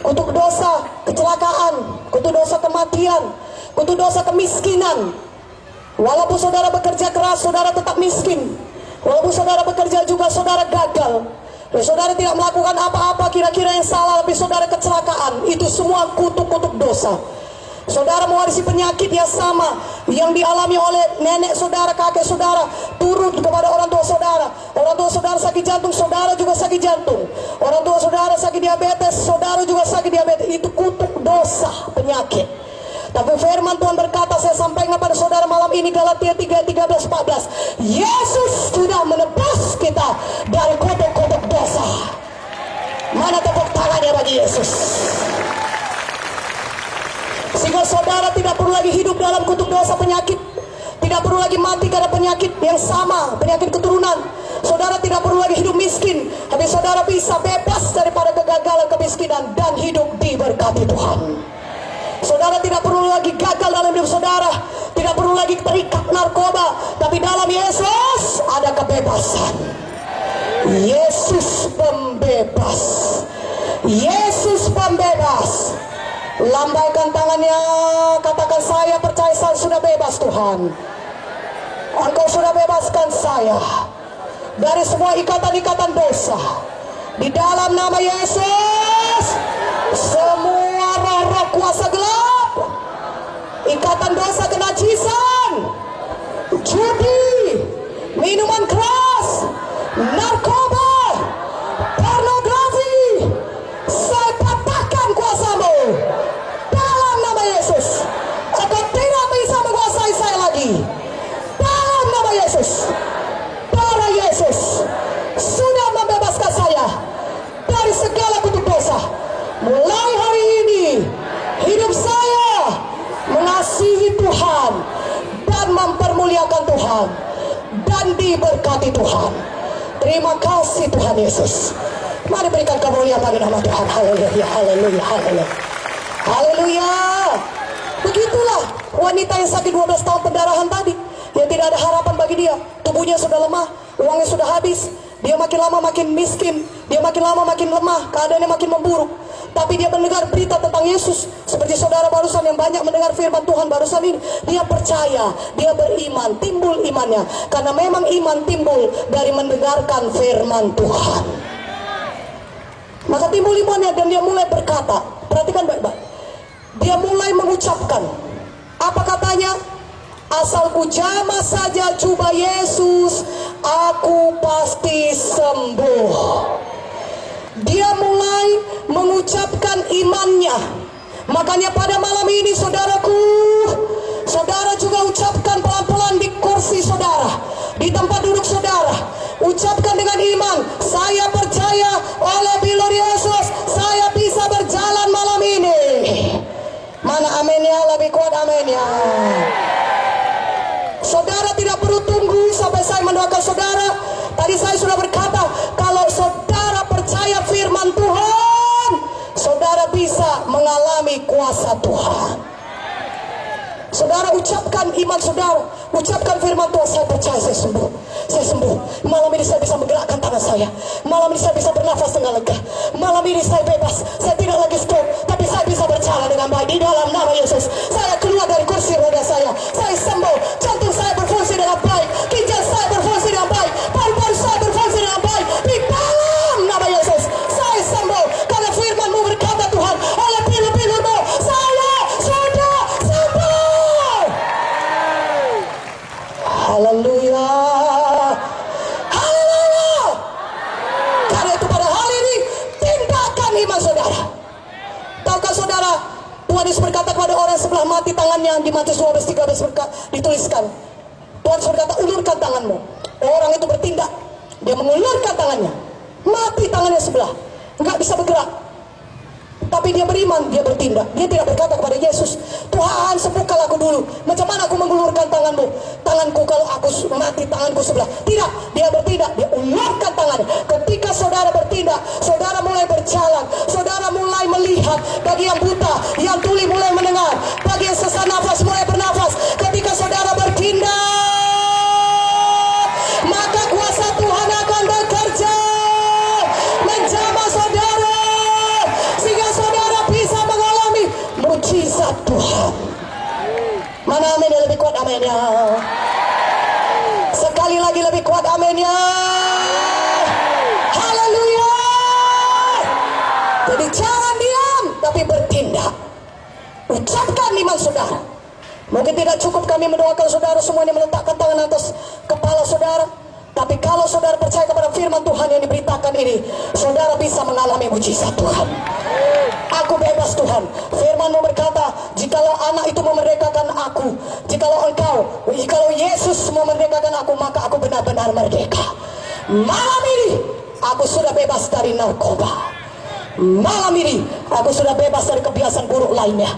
kutuk dosa kecelakaan, kutuk dosa kematian, kutuk dosa kemiskinan. Walaupun saudara bekerja keras, saudara tetap miskin. Walaupun saudara bekerja juga, saudara gagal. Dan saudara tidak melakukan apa-apa kira-kira yang salah, tapi saudara kecelakaan. Itu semua kutuk-kutuk dosa. Saudara mewarisi penyakit yang sama yang dialami oleh nenek saudara, kakek saudara, turun kepada orang tua saudara. Orang tua saudara sakit jantung, saudara juga sakit jantung. Orang tua saudara sakit diabetes, saudara juga sakit diabetes. Itu kutuk dosa, penyakit. Tapi firman Tuhan berkata, saya sampaikan kepada saudara malam ini, Galatia 3:13-14, Yesus sudah menebus kita dari kutuk-kutuk dosa. Mana tepuk tangannya bagi Yesus? Sehingga saudara tidak perlu lagi hidup dalam kutuk dosa penyakit, tidak perlu lagi mati karena penyakit yang sama, penyakit keturunan. Saudara tidak perlu lagi hidup miskin, tapi saudara bisa bebas daripada kegagalan, kemiskinan, dan hidup diberkati Tuhan. Saudara tidak perlu lagi gagal dalam hidup saudara, tidak perlu lagi terikat narkoba, tapi dalam Yesus ada kebebasan. Yesus pembebas. Yesus pembebas. Lambaikan tangannya, katakan, saya percaya saya sudah bebas Tuhan. Engkau sudah bebaskan saya dari semua ikatan-ikatan dosa. Di dalam nama Yesus, semua roh-roh kuasa gelap, ikatan dosa, kenajisan, judi, minuman keras, narkoba, pornografi, saya patahkan kuasamu dalam nama Yesus. Engkau tidak bisa menguasai saya lagi dalam nama Yesus. Darah Yesus sudah membebaskan saya dari segala kutuk dosa. Mulai hari ini hidup saya mengasihi Tuhan dan mempermuliakan Tuhan dan diberkati Tuhan. Terima kasih Tuhan Yesus. Mari berikan kemuliaan bagi nama Tuhan. Haleluya, haleluya, haleluya, haleluya. Begitulah wanita yang sakit 12 tahun pendarahan tadi, yang tidak ada harapan bagi dia. Tubuhnya sudah lemah, uangnya sudah habis, dia makin lama makin miskin, dia makin lama makin lemah, keadaannya makin memburuk. Tapi dia mendengar berita tentang Yesus, seperti saudara barusan yang banyak mendengar firman Tuhan barusan ini. Dia percaya, dia beriman, timbul imannya. Karena memang iman timbul dari mendengarkan firman Tuhan. Maka timbul imannya dan dia mulai berkata, perhatikan baik-baik. Dia mulai mengucapkan, apa katanya? Asal ku jamah saja jubah Yesus, aku pasti sembuh. Dia mulai mengucapkan imannya. Makanya pada malam ini saudaraku, saudara juga ucapkan pelan-pelan di kursi saudara, di tempat duduk saudara. Ucapkan dengan iman, saya percaya oleh bilur Yesus, saya bisa berjalan malam ini. Mana aminnya lebih kuat aminnya. Saudara tidak perlu tunggu sampai saya mendoakan saudara. Tadi saya sudah berkata, kalau saudara percaya firman Tuhan, saudara bisa mengalami kuasa Tuhan. Saudara ucapkan iman saudara, ucapkan firman Tuhan, saya percaya saya sembuh. Saya sembuh. Malam ini saya bisa menggerakkan tangan saya. Malam ini saya bisa bernafas dengan lega. Malam ini saya bebas. Saya tidak lagi stroke, tapi saya bisa berjalan dengan baik di dalam nama Yesus. Saya keluar dari kursi roda saya. Saya sembuh. Jantung saya berfungsi dengan baik. Ginjal saya berfungsi dengan baik. Paru-paru saya berfungsi dengan baik. Di dalam nama Yesus, saya sembuh. Karena firman-Mu berkata Tuhan, oleh pilur-pilur-Mu saya sudah sembuh. Haleluya. Iman saudara. Tahukah saudara, Tuhan Yesus berkata kepada orang sebelah mati tangannya, di Matius 12:13 dituliskan, Tuhan Yesus berkata, ulurkan tanganmu. Orang itu bertindak, dia mengulurkan tangannya, mati tangannya sebelah, nggak bisa bergerak. Tapi dia beriman, dia bertindak. Dia tidak berkata kepada Yesus, Tuhan sembuhkan aku dulu. Macam mana aku mengulurkan tanganmu? Tanganku kalau aku mati, tanganku sebelah. Tidak, dia bertindak, dia ulurkan tangan. Ketika saudara bertindak, saudara mulai berjalan, saudara mulai melihat. Bagi yang buta, yang tuli mulai mendengar, bagi yang sesak nafas mulai bernafas. Ketika saudara bertindak, maka kuasa Tuhan akan bekerja menjamah saudara, sehingga saudara bisa mengalami mujizat Tuhan. Mana amin yang lebih kuat aminnya? Sekali lagi lebih kuat aminnya. Haleluya. Jadi jangan diam, tapi bertindak. Ucapkan iman saudara. Mungkin tidak cukup kami mendoakan saudara semuanya meletakkan tangan atas kepala saudara, tapi kalau saudara percaya kepada firman Tuhan yang diberitakan ini, saudara bisa mengalami mujizat Tuhan. Aku bebas Tuhan. Firman-Mu berkata, jikalau anak itu memerdekakan aku, jikalau Yesus memerdekakan aku, maka aku benar-benar merdeka. Malam ini aku sudah bebas dari narkoba. Malam ini aku sudah bebas dari kebiasaan buruk lainnya.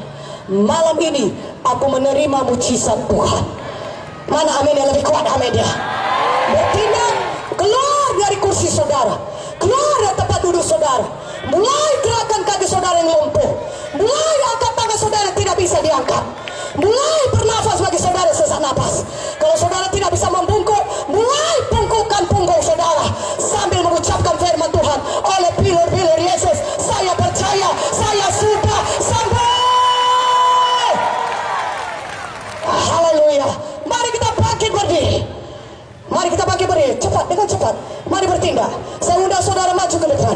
Malam ini aku menerima mujizat Tuhan. Mana amin yang lebih kuat amin ya? Bertindak, keluar dari kursi saudara, keluar dari tempat duduk saudara, mulai gerakan kaki saudara yang lumpuh, mulai angkat tangan saudara yang tidak bisa diangkat, mulai bernafas bagi saudara sesak nafas. Kalau saudara tidak bisa membungkuk, mulai bungkukkan punggung saudara sambil mengucapkan firman Tuhan, oleh bilur-bilur Yesus saya percaya saya sudah sembuh. Haleluya. Mari kita bangkit berdiri. Mari kita bangkit berdiri, cepat, dengan cepat. Mari bertindak. Saya undang saudara maju ke depan.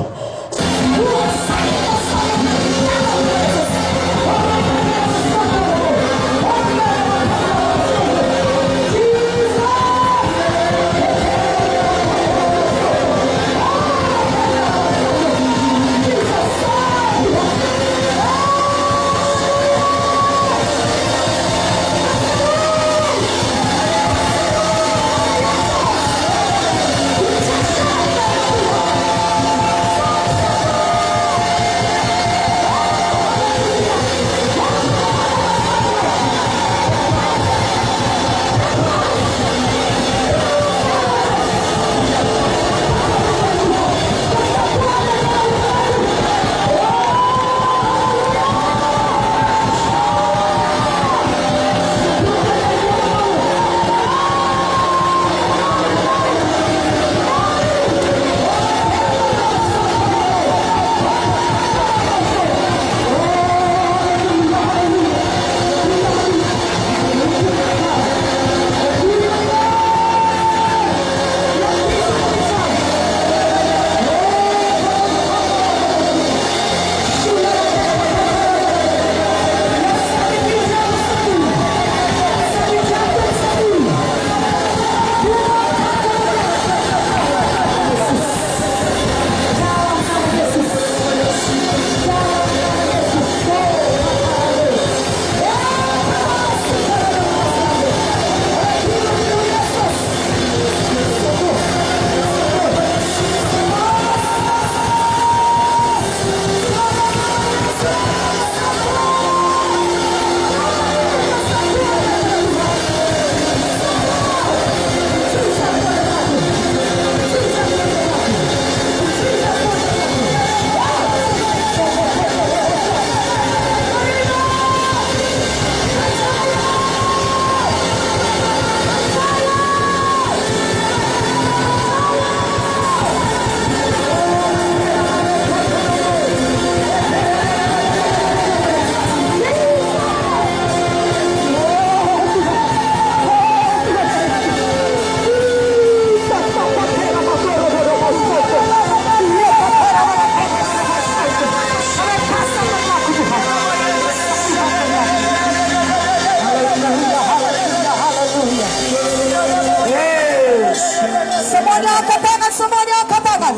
Semuanya angkat tangan, semuanya angkat tangan.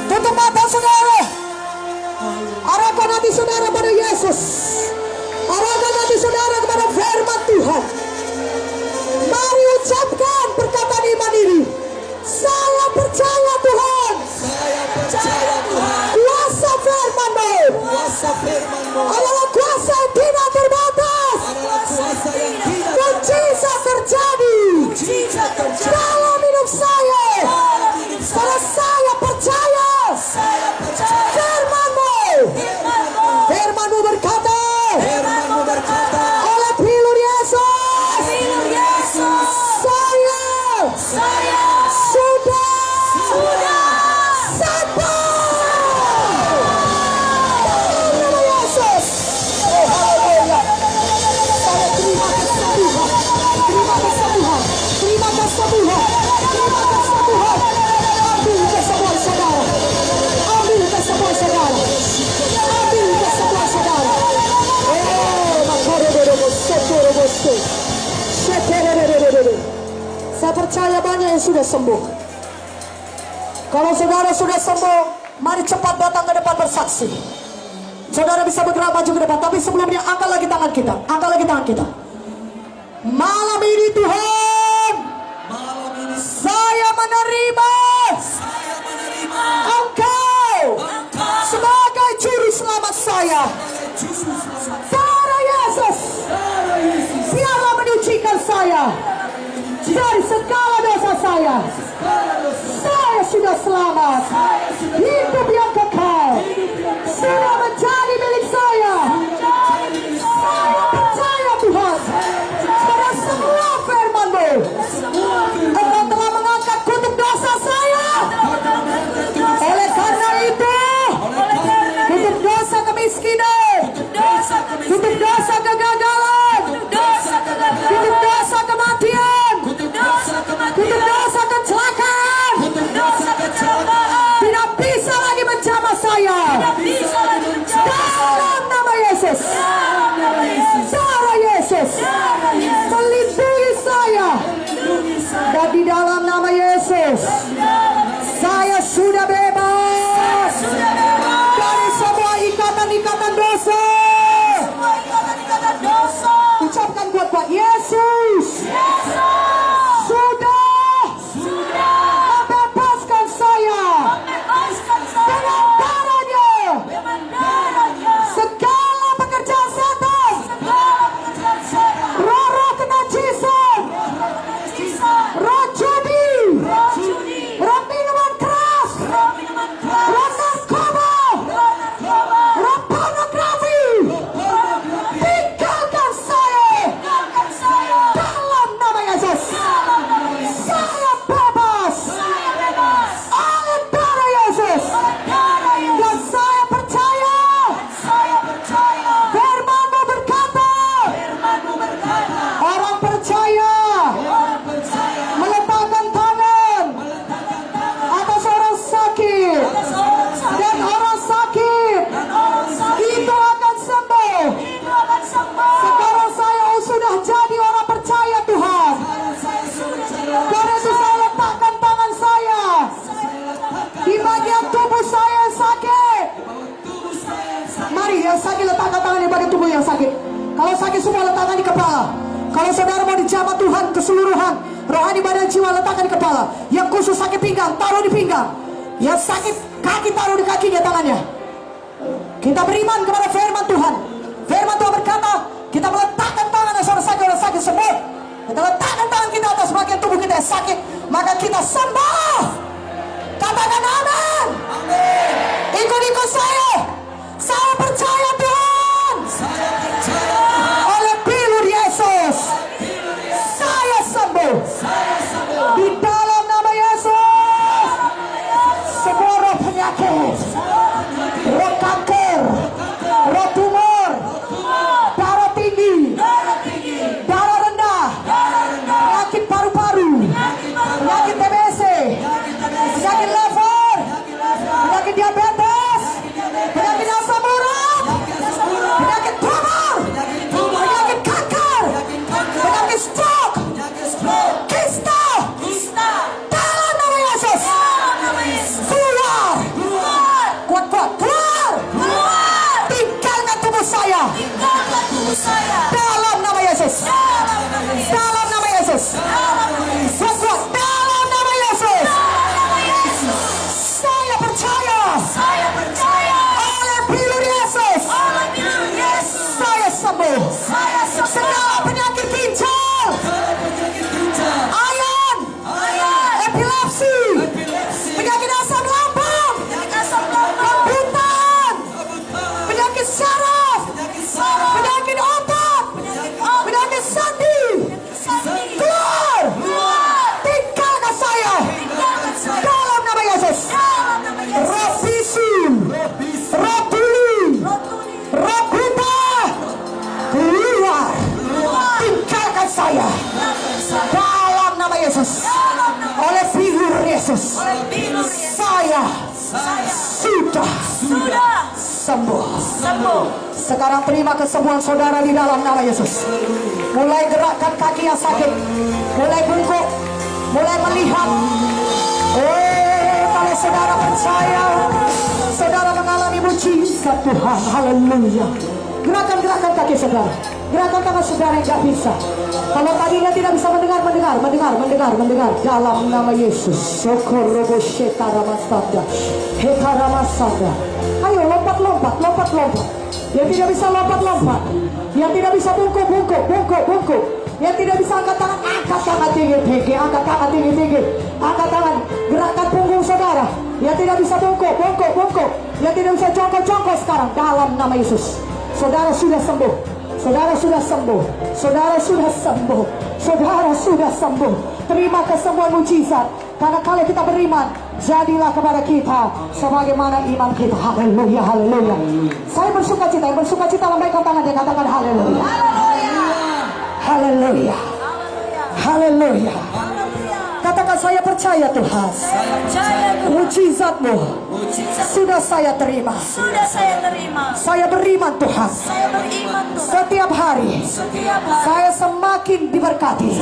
Tutup mata saudara. Arahkan hati saudara pada Yesus. Arahkan hati saudara kepada firman Tuhan. Mari ucapkan perkataan iman ini. Saya percaya Tuhan. Saya percaya Tuhan. Kuasa firman-Mu Kuasa firman-Mu adalah kuasa yang tidak terbatas. adalah kuasa yang tidak Mujizat terjadi mujizat terjadi dalam hidup saya. dalam hidup saya. Karena saya percaya Saya percaya firman-Mu. firman-Mu. Firman-Mu berkata, Firman-Mu berkata, oleh pilur Yesus, Pilur Yesus, saya saya sudah sembuh. Dalam nama Yesus. Oh, haleluya. Saya terima kesembuhan. Terima kesembuhan. Terima kesembuhan. Terima kesembuhan. Ambil kesembuhan saudara. Ambil kesembuhan saudara. Ambil kesembuhan saudara. Saya percaya banyak yang sudah sembuh. Kalau saudara sudah sembuh, mari cepat datang ke depan bersaksi. Saudara bisa bergerak maju ke depan, tapi sebelumnya angkat lagi tangan kita. Angkat lagi tangan kita. Malam ini Tuhan, malam ini saya menerima saya menerima Engkau Engkau sebagai juru selamat saya. sebagai juru selamat. Darah Yesus biarlah menyucikan saya dari segala dosa saya. Saya sudah selamat. Hidup yang kekal sudah menjadi milik saya. Saya percaya Tuhan pada semua firman-Mu. Engkau telah mengangkat kutuk dosa saya. Oleh karena itu, kutuk dosa kemiskinan, kutuk dosa kegagalan, kutuk dosa kematian, kutuk dosa kecelakaan tidak bisa lagi menjamah saya. Dalam nama Yesus, darah Yesus melindungi saya. Dan di dalam nama Yesus, saya sudah bebas dari semua ikatan-ikatan dosa. Ucapkan kuat-kuat, Yesus sudah membebaskan saya dengan darahnya. Segala pekerjaan setan, roh-roh kenajisan, roh judi, roh minuman keras, roh narkoba, roh pornografi, tinggalkan saya dalam nama Yesus. Saya bebas oleh darah Yesus. Dan saya percaya firman-Mu berkata, orang percaya meletakkan tangan atas orang sakit, dan orang sakit itu akan sembuh. Sekarang saya sudah jadi orang percaya Tuhan. Karena itu saya letakkan tangan saya di bagian tubuh saya yang sakit. Mari yang sakit letakkan tangan di bagian tubuh yang sakit. Kalau sakit semua letakkan di kepala. Kalau saudara mau dijamah Tuhan keseluruhan, rohani badan jiwa letakkan di kepala. Yang khusus sakit pinggang taruh di pinggang. Yang sakit kaki taruh di kakinya tangannya. Kita beriman kepada firman Tuhan. Firman Tuhan berkata, kita meletakkan tangan yang orang sakit sembuh. Kita letakkan tangan kita atas bagian tubuh kita yang sakit, maka kita sembuh. Katakan amin. Ikut saya. Saya percaya Tuhan. Oleh pilur Yesus, saya sembuh. Di dalam nama Yesus, semua roh penyakit, roh kanker, roh tumor, darah tinggi, darah rendah, penyakit paru-paru, penyakit TBC, Yesus, oleh figur Yesus, saya sudah sembuh. Sekarang terima kesembuhan saudara di dalam nama Yesus. Mulai gerakkan kaki yang sakit, mulai bungkuk, mulai melihat. Kalau saudara percaya, saudara mengalami mujizat Tuhan. Haleluya. Gerakan kaki saudara, gerakan tangan saudara yang tidak bisa. Kalau tadinya tidak bisa mendengar dalam nama Yesus. Ayo lompat. Yang tidak bisa lompat, yang tidak bisa bungkuk, yang tidak bisa angkat tangan tinggi, angkat tangan, gerakan punggung saudara. Yang tidak bisa bungkuk, yang tidak bisa jongkok sekarang dalam nama Yesus. Saudara sudah sembuh. Terima kesembuhan mujizat. Karena kalau kita beriman, jadilah kepada kita sebagaimana iman kita. Haleluya. Saya bersuka cita lambaikan tangan dan katakan haleluya. Haleluya. Katakan saya percaya Tuhan. Mujizat-Mu sudah saya terima. Saya beriman Tuhan. Setiap hari saya semakin diberkati.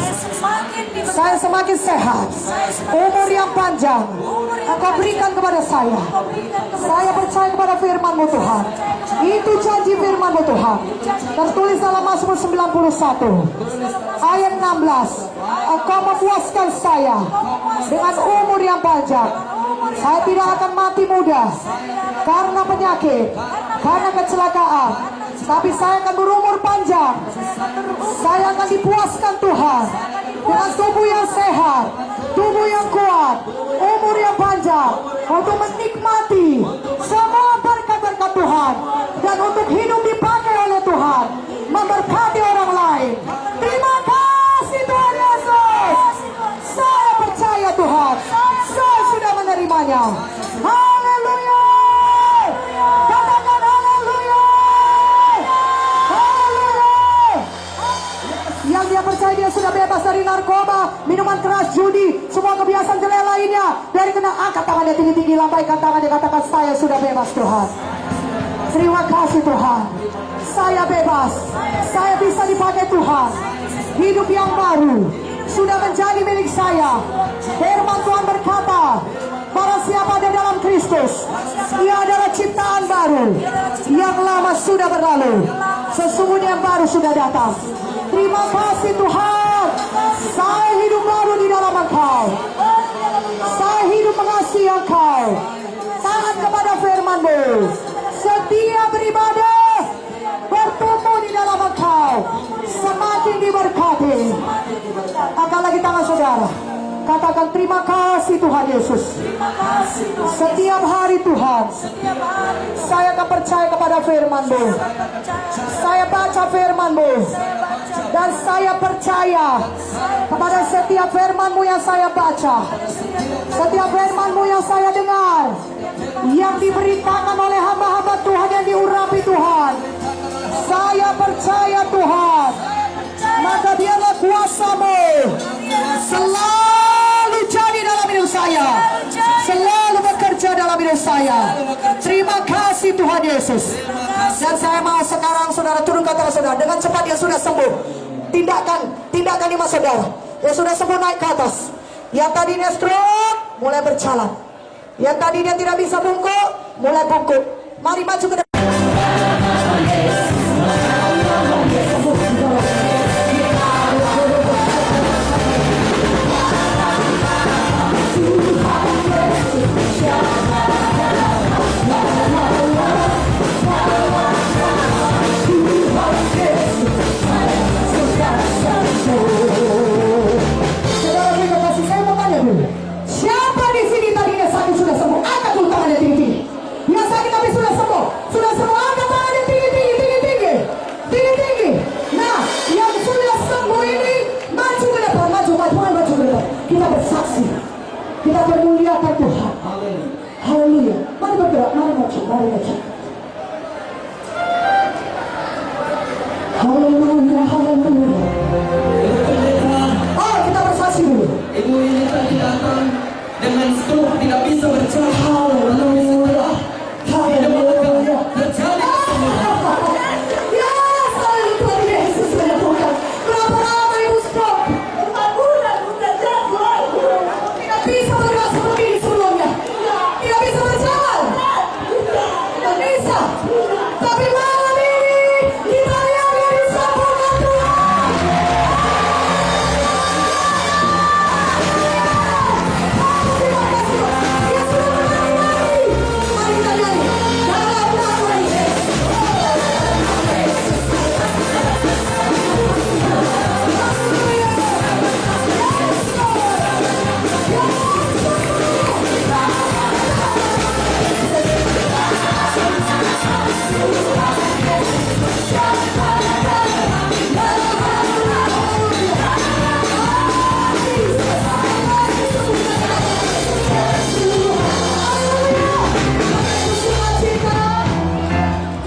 Saya semakin sehat. Umur yang panjang Engkau berikan kepada saya. Saya percaya kepada firman-Mu Tuhan. Itu janji firman-Mu Tuhan. Tertulis dalam Mazmur 91 ayat 16. Engkau memuaskan saya dengan umur yang panjang. Saya tidak akan mati muda karena penyakit, karena kecelakaan, tapi saya akan berumur panjang. Saya akan dipuaskan Tuhan dengan tubuh yang sehat, tubuh yang kuat, umur yang panjang, untuk menikmati semua berkat-berkat Tuhan, dan untuk hidup dipakai oleh Tuhan, memberkati orang lain. Terima kasih Tuhan Yesus. Saya percaya Tuhan, saya sudah menerimanya. Haleluya. Katakan haleluya. Yang dia percaya dia sudah bebas dari narkoba, minuman keras, judi, semua kebiasaan jelek lainnya. Dari kena, angkat tangannya tinggi-tinggi, lambaikan tangannya, katakan saya sudah bebas Tuhan. Terima kasih Tuhan. Saya bebas. Saya bisa dipakai Tuhan. Hidup yang baru sudah menjadi milik saya. Firman Tuhan berkata, barang siapa ada dalam Kristus, ia adalah ciptaan baru. Yang lama sudah berlalu, sesungguhnya yang baru sudah datang. Terima kasih Tuhan. Saya hidup baru di dalam Engkau. Saya hidup mengasihi Engkau. Taat kepada firman-Mu. Setia beribadah, bertumbuh di dalam Engkau, semakin diberkati. Angkat lagi tangan saudara, katakan terima kasih Tuhan Yesus. Setiap hari Tuhan, saya akan percaya kepada firman-Mu. Saya baca firman-Mu, dan saya percaya kepada setiap firman-Mu yang saya baca, setiap firman-Mu yang saya dengar, yang diberitakan oleh hamba-hamba Tuhan, yang diurapi Tuhan. Saya percaya Tuhan, maka biarlah kuasa-Mu selalu jadi dalam hidup saya, selalu bekerja dalam hidup saya. Terima kasih Tuhan Yesus. Dan saya mau sekarang saudara turunkan tangan saudara, dengan cepat yang sudah sembuh. Tindakan lima saudara yang sudah sembuh naik ke atas. Yang tadinya stroke mulai berjalan. Yang tadinya tidak bisa bungkuk mulai bungkuk. Mari maju ke depan. Siapa di sini tadinya sakit sudah sembuh? Angkat dulu tangannya tinggi-tinggi. Yang sakit tapi sudah sembuh, angkat tangannya tinggi-tinggi. Nah, yang sudah sembuh ini maju ke depan, maju ke depan. Kita bersaksi, kita bermuliakan Tuhan. Haleluya. Mari bergerak, mari maju. Haleluya. Oh, kita bersaksi dulu. Ibu ini tadi datang dengan stroke, tidak bisa berjalan. Haleluya. Haleluya. Terjadi kesembuhan. Ya, selalu Tuhan Yesus menyembuhkan. Berapa lama ibu stroke? 4 bulan, sudah jadwal. Tidak bisa bergerak seperti ini sebelumnya. Tidak bisa berjalan. Tidak bisa. Tapi malam ini kita lihat dia disembuhkan Tuhan. Terima kasih Tuhan. Dia sudah menang lagi. Mari kita nyanyi. Dalam nama Yesus.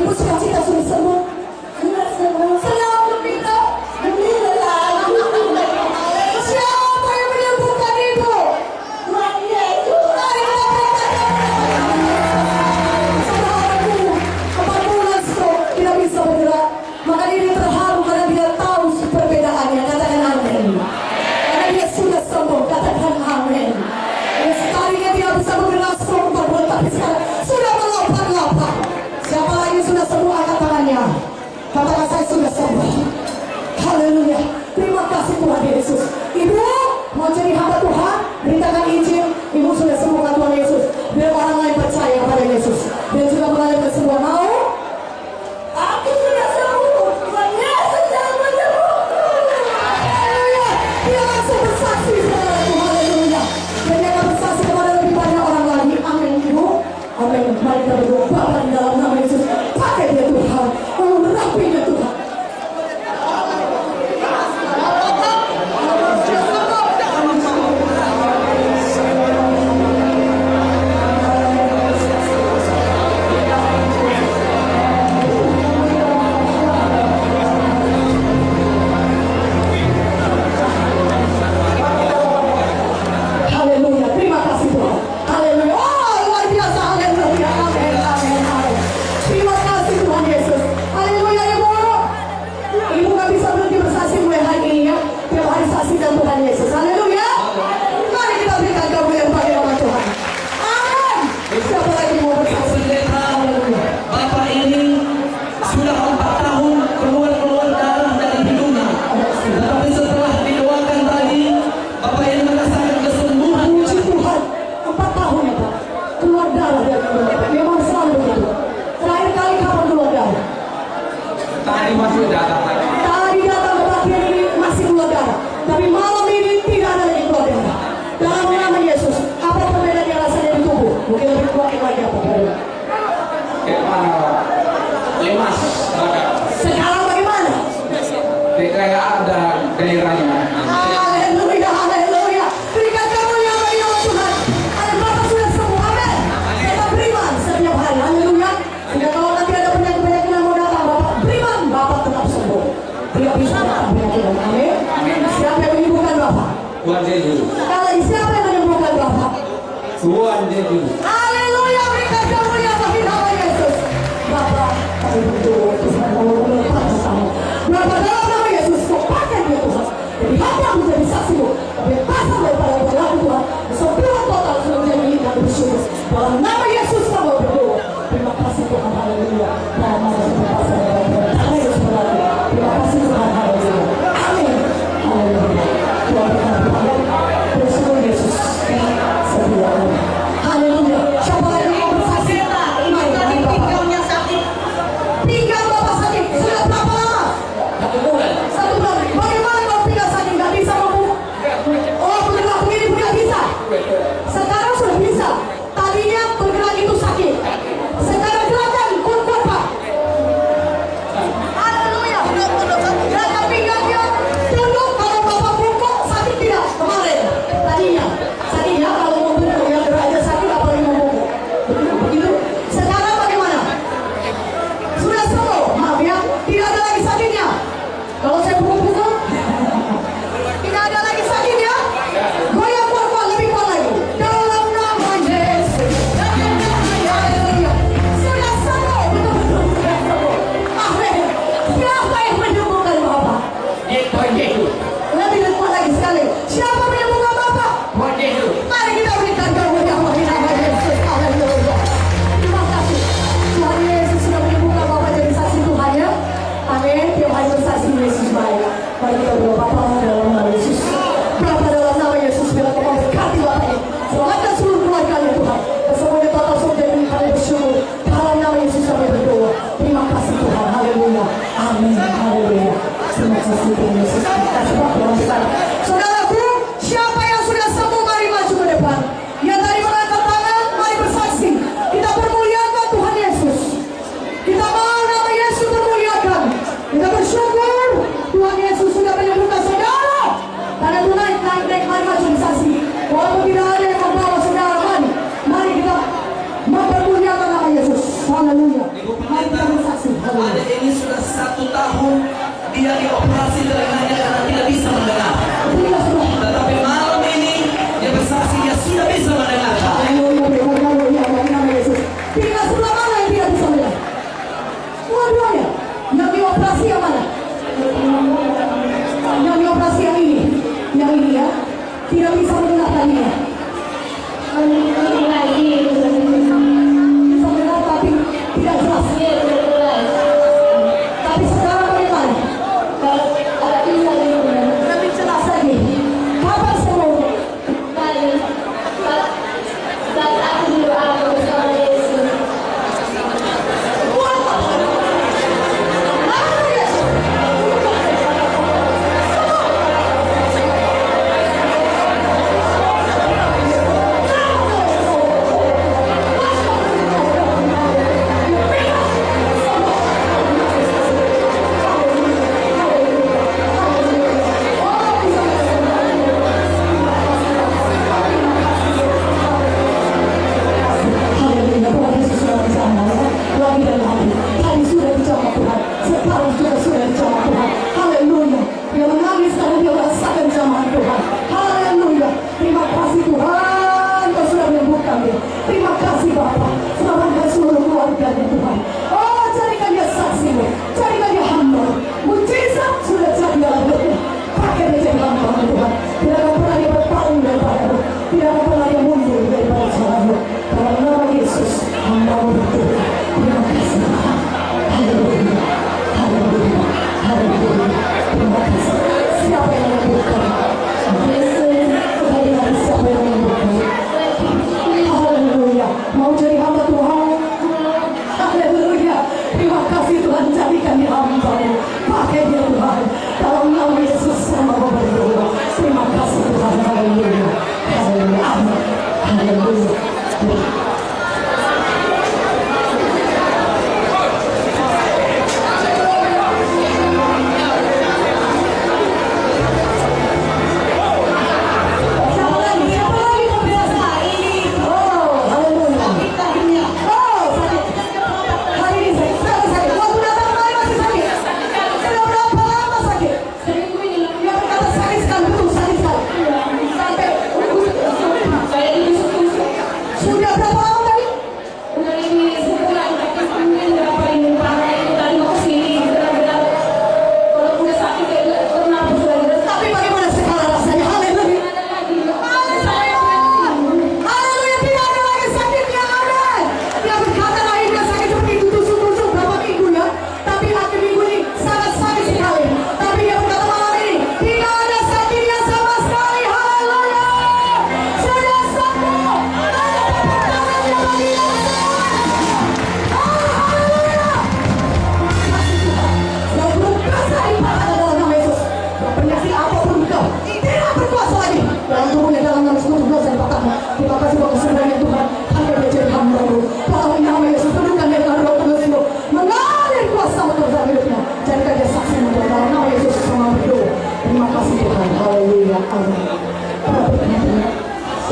Ibu sukacita sudah sembuh. Senang gembira. Siapa yang menyembuhkan ibu? Tuhan Yesus. Mari kita berikan saudaraku, 4 bulan stroke, tidak bisa bergerak. Maka dia terharu karena dia tahu perbedaannya. Katakan amin. Karena dia sudah sembuh. Katakan amin. Ya, sekalinya dia bisa bergerak stroke 4 bulan, tapi sekarang sudah melompat-lompat. Siapa lagi sudah sembuh, angkat tangannya. Katakan saya sudah sembuh. Haleluya. Terima kasih Tuhan Yesus. Ibu mau jadi hamba Tuhan, beritakan Injil. Ibu sudah sembuhkan Tuhan Yesus. Biar orang lain percaya pada Yesus. Dia juga mengalami kesembuhan. Mau? Aku sudah sembuh. Tuhan Yesus yang menyembuhkan. Haleluya. Dia langsung bersaksi saudaraku. Haleluya. Dan dia akan bersaksi kepada lebih banyak orang lagi. Amin Ibu. Amin. Mari kita berdoa. Bapa di dalam nama Yesus. Pakai dia Tuhan. Rapi dia Tuhan. Haleluya, terima kasih Tuhan. Haleluya. Oh, luar biasa. Haleluya. Amin, amin, amin. Terima kasih Tuhan Yesus. Haleluya, Ibu. Ibu gak bisa berhenti bersaksi mulai hari ini ya. Tiap hari saksi dan Tuhan Yesus. Haleluya. Mari kita berikan kemuliaan bagi nama Tuhan. Amin. Siapa lagi mau bersaksi? Haleluya. Bapak ini sudah 4 tahun keluar darah dari hidungnya. Tetapi setelah didoakan tadi, Bapak ini merasakan kesembuhan. Puji Tuhan. 4 tahun ya Pak. Keluar darah dari hidung. Memang selalu begitu. Terakhir kali kapan keluar darah? Tadi masih datang lagi. Tadi datang ke bagian ini masih keluar darah. Tapi malam ini tidak ada lagi keluar darah. Dalam nama Yesus, apa perbedaan yang rasanya di tubuh? Mungkin lebih kuat lagi apa perbedaan? Lemas badan. Sekarang bagaimana? Kayak ada gairahnya. Haleluya, haleluya. Berikan kemuliaan bagi nama Tuhan. Bapak sudah sembuh, amin. Tetap beriman setiap hari, haleluya. Sehingga kalau nanti ada penyakit-penyakit yang mau datang, Bapak beriman, Bapak tetap sembuh. Tidak bisa datang penyakit, amin. Siapa yang menyembuhkan Bapak? Tuhan Yesus. Sekali lagi, siapa yang menyembuhkan Bapak? Tuhan Yesus. Haleluya, berikan kemuliaan bagi nama Yesus. Bapak, kami berdoa Tuhan, Allah melepas kamu. Bapak dalam nama Yesus, kau pakai dia Tuhan. Jadi hamba menjadi saksimu. Kebebasan daripada perilaku Tuhan. Kesembuhan total sudah menjadi milik kami bersyukur. Dalam nama Yesus kami berdoa. Terima kasih Tuhan, haleluya. Dalam nama kebebasan daripada tangan Yesus berlaku. Terima kasih Tuhan, haleluya. Amin. Haleluya. Tuhan berkata, bersyukur Yesus. Setia. Haleluya. wanita. Adik ini sudah 1 tahun dia dioperasi telinganya karena tidak bisa mendengar. Tetapi malam ini dia bersaksi dia sudah bisa mendengar. Tinggal sebelah mana yang tidak bisa melihat? Dua-duanya. Yang dioperasi yang mana? Yang dioperasi yang ini. Yang ini ya. Tidak bisa mendengar tadinya. Bisa mendengar tapi tidak jelas. Tapi sekarang bagaimana? Lebih jelas lagi. Kapan sembuh?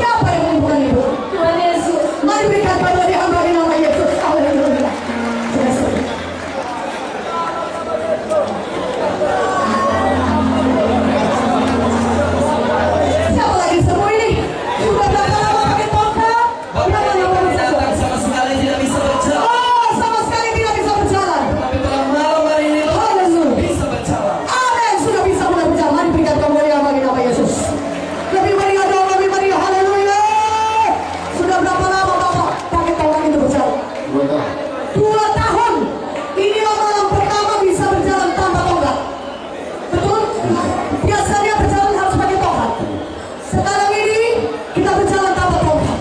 Siapa yang menyembuhkan ibu? Tuhan Yesus. Mari berikan pada dia hamba di nama Yesus. Haleluya. Siapa lagi semua ini? Sudah berapa lama pakai tongkat? Datang sama sekali tidak bisa berjalan. Oh, sama sekali tidak bisa berjalan. Tapi pada malam hari ini Haleluya. bisa berjalan. Amin. Sudah bisa mulai berjalan. Mari berikan kemuliaan bagi nama Yesus. Lebih meriah dong, lebih meriah. Haleluya. Sudah berapa lama Bapak pakai tongkat itu berjalan? 2 tahun. Inilah malam pertama bisa berjalan tanpa tongkat. Betul? Biasanya berjalan harus pakai tongkat. Sekarang ini kita berjalan tanpa tongkat.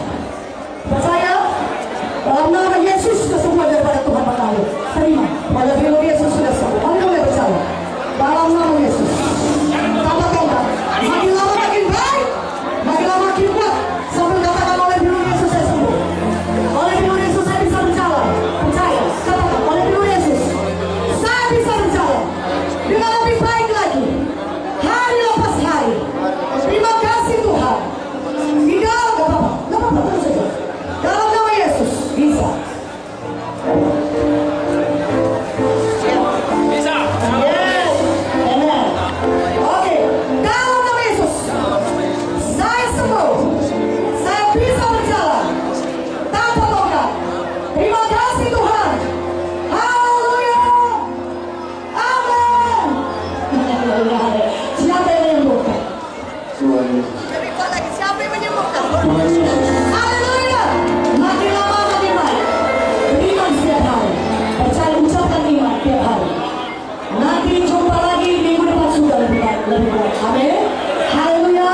Percaya? Dalam nama Yesus kesembuhan daripada Tuhan berkali. Terima. Pada firman Yesus sudah sembuh. Mari mulai berjalan. Dalam nama Yesus. Tanpa tongkat. Makin lama makin baik. Makin lama makin kuat. Sambil katakan oleh firman Yesus saya sembuh. Oleh firman Yesus saya bisa berjalan. Percaya. Katakan oleh firman Yesus. Saya bisa berjalan. Dengan lebih baik lagi. Hari lepas hari. Terima kasih Tuhan. lagi. Siapa yang menyembuhkan? Haleluya. Makin lama makin baik. Beriman setiap hari. Percaya, ucapkan iman tiap hari. Nanti jumpa lagi minggu depan sudah lebih baik. Amin. Haleluya.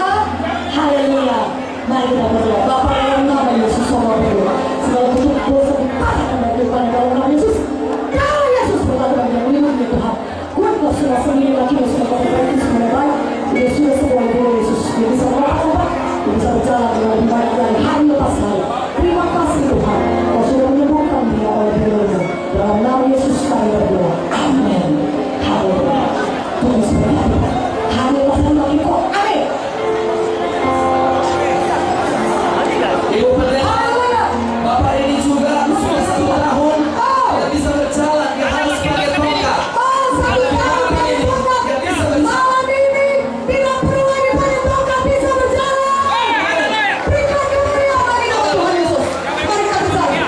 Haleluya. Mari kita berdoa. Bapa dalam nama Yesus sama berdoa. Segala kutuk dosa dipatahkan dari depan dalam nama Yesus. Kalau Yesus berkata yang melindungi Tuhan. Kuatlah sudah sendiri lagi yang sudah berarti semuanya baik. Dia sudah semua yang Yesus. Dia bisa melakukan. Dia bisa berjalan dengan lebih baik dari hari lepas hari. Terima kasih Tuhan. Kau sudah menyembuhkan dia oleh firman-Mu. Dalam nama Yesus kami berdoa. Amin. Haleluya. Tuhan sebenarnya. Hari lepas hari lagi kok. Amin. Ibu pendeta, Bapak ini juga sudah 1 tahun tidak bisa berjalan, dia harus pakai tongkat. Dia bisa berjalan. Malam ini tidak perlu lagi pakai tongkat, bisa berjalan. Berikan kemuliaan bagi nama Tuhan Yesus. Mari kita berjalan.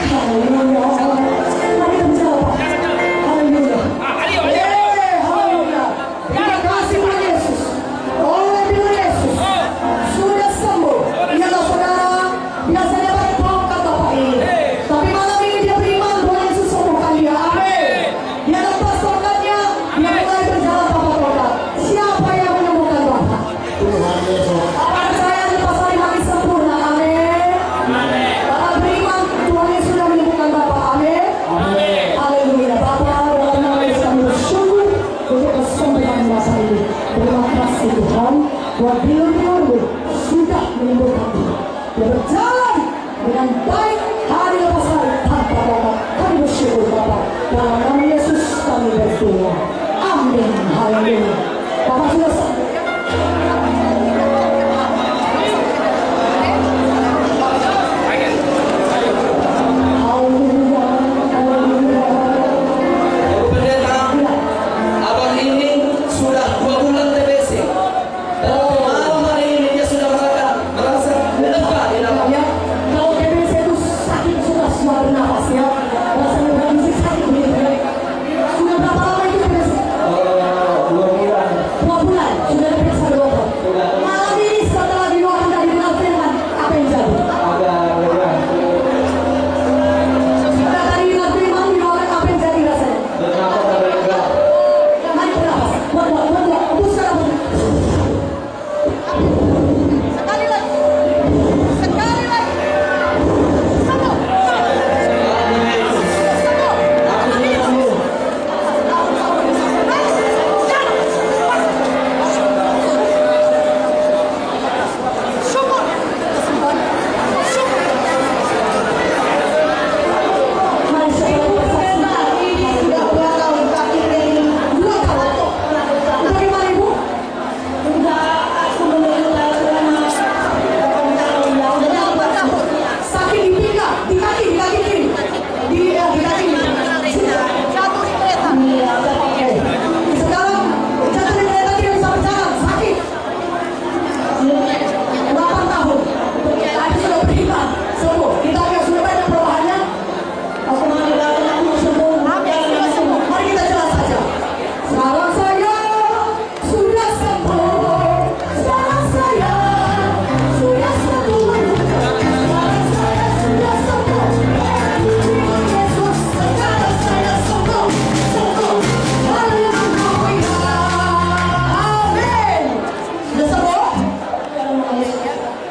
Haleluya. Mari kita berjalan. Haleluya. Haleluya. Terima kasih Tuhan Yesus. Oleh Tuhan Yesus sudah sembuh. Ialah saudara biasanya pakai tongkat Bapak ini, tapi malam ini dia beriman Tuhan Yesus sembuhkan dia. Amin. Dia lepas tongkatnya, dia mulai berjalan tanpa tongkat. Siapa yang menyembuhkan Bapak? Tuhan Yesus. Bapak percaya lepas hari makin sempurna. Amin. Bapak beriman Tuhan Yesus sudah menyembuhkan Bapak. Amin. Haleluya. Bapak dalam nama Yesus kami bersyukur untuk kesembuhan masa ini. Terima kasih Tuhan buat firman-Mu sudah menyembuhkan dia. Dia berjalan dengan baik hari lepas hari tanpa tongkat. Kami bersyukur Bapak. Dalam nama Yesus kami berdoa. Amin. Haleluya. Bapak sudah sampai. Haleluya. Haleluya. Ibu pendeta, abang ini sudah 2 bulan TBC. Dan malam hari ini dia sudah merasa lega di dalam. Ya, kalau TBC itu sakit sudah semua bernafas ya. Rasanya berbisik sakit begitu ya. Sudah berapa lama itu TBC? 2 bulan. 2 bulan sudah diperiksa dokter. Malam ini setelah didoakan dari benar firman, apa yang jadi? Agak lega. Sudah tadi benar firman didoakan, apa yang jadi rasanya? Kenapa agak lega? Mari bernafas. Buat, hembuskan nafas. Sekali lagi. Sekali lagi. Sembuh. Syukur. Mari saya bersaksi. Ini sudah bakal berakhir dari 2 tahun. Bagaimana Ibu? Aku mendengar selama 8 tahun ya. Udah 8 tahun. Sakit di pinggang, di kaki kiri. Di kaki ini. Jatuh di kereta. Iya, oke. Sekarang jatuh di kereta tidak bisa berjalan, sakit. 8 tahun. Tadi sudah beriman, sembuh. Kita lihat sudah banyak perubahannya. Aku mendoakan aku sembuh. Mari kita jelas saja. Sekarang saya sudah sembuh. Sekarang saya sudah sembuh. Sekarang saya sudah sembuh. Tuhan Yesus, sekarang saya sembuh. Sembuh. Haleluya. Amin. Sudah sembuh?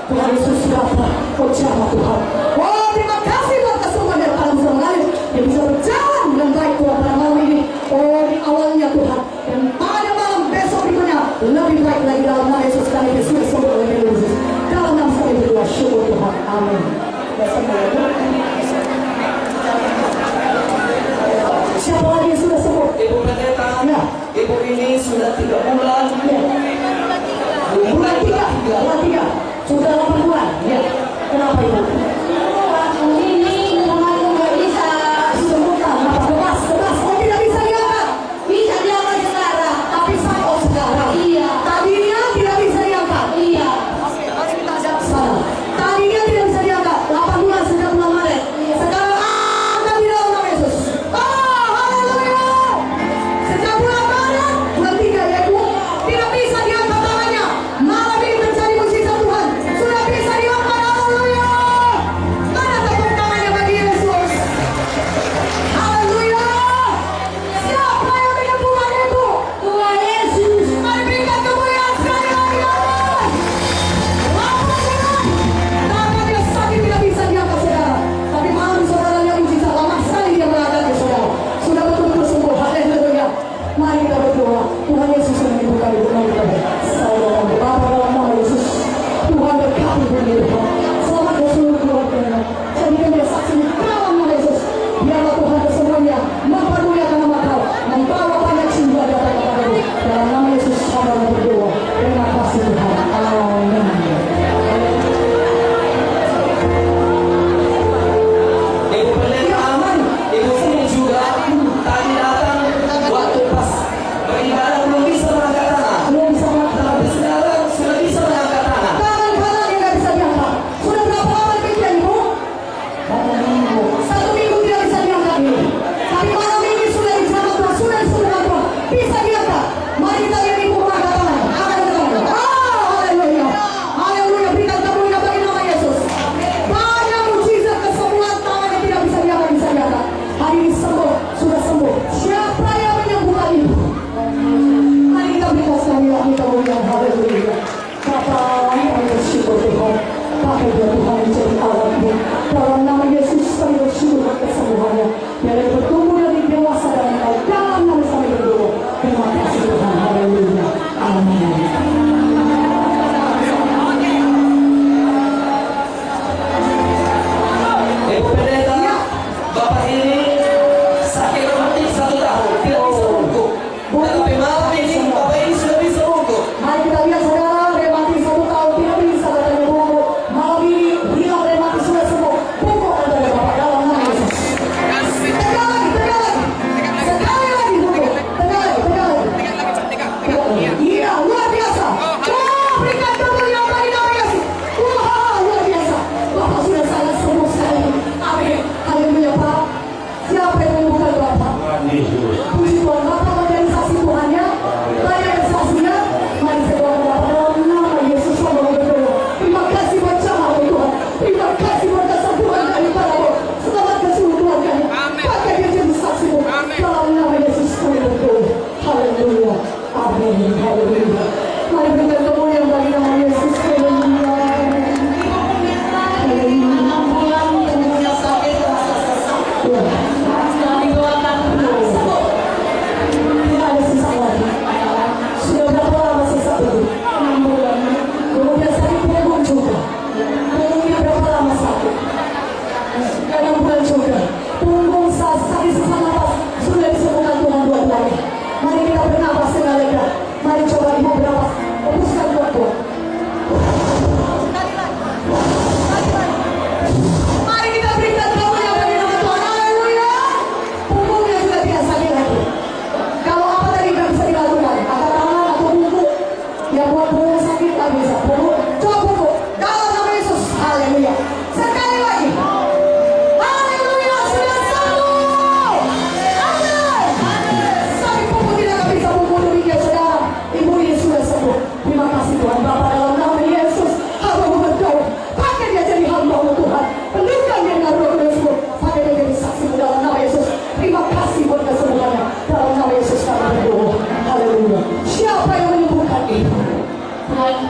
Tuhan Yesus sudah berbicara Tuhan. Oh, terima kasih buat kesembuhan dari alam bisa mengalir. Dia bisa berjalan dengan baik Tuhan pada malam ini. Oh, di awalnya Tuhan. Dan pada malam besok berikutnya lebih baik lagi dalam nama Yesus kami sudah sembuh oleh Yesus. Dalam nama kami berdoa syukur Tuhan. Amin. Sudah sembuh ya Tuhan. Siapa lagi yang sudah sembuh? Ibu pendeta, Ya. ibu ini sudah 3 bulan. Ya. Bulan 3. Sudah 8 bulan. Ya. Kenapa Ibu?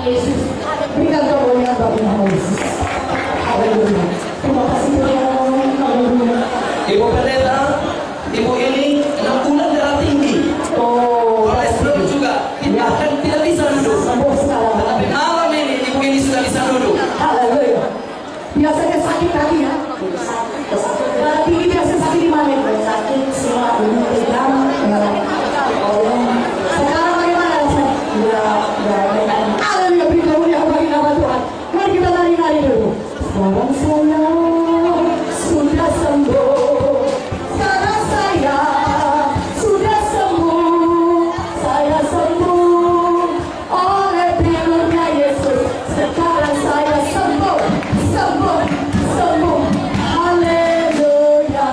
Yesus. Berikan kemuliaan bagi nama Yesus. Haleluya. Terima kasih Tuhan. Haleluya. Ibu pendeta, ibu ini 6 bulan darah tinggi. Oh, Kolesterol juga tidak bisa duduk. sembuh sekarang. Tetapi malam ini ibu ini sudah bisa duduk. Haleluya. Biasanya sakit kaki ya. Darah tinggi biasa sakit di mana? Sakit semua ini tegang. Sekarang bagaimana rasanya? Haleluya. Beri kemuliaan bagi nama Tuhan. Mari kita nari-nari dulu. Sekarang saya sudah sembuh. Sekarang saya sudah sembuh. Saya sembuh oleh pilurnya Yesus. Sekarang saya sembuh, sembuh, sembuh. Haleluya.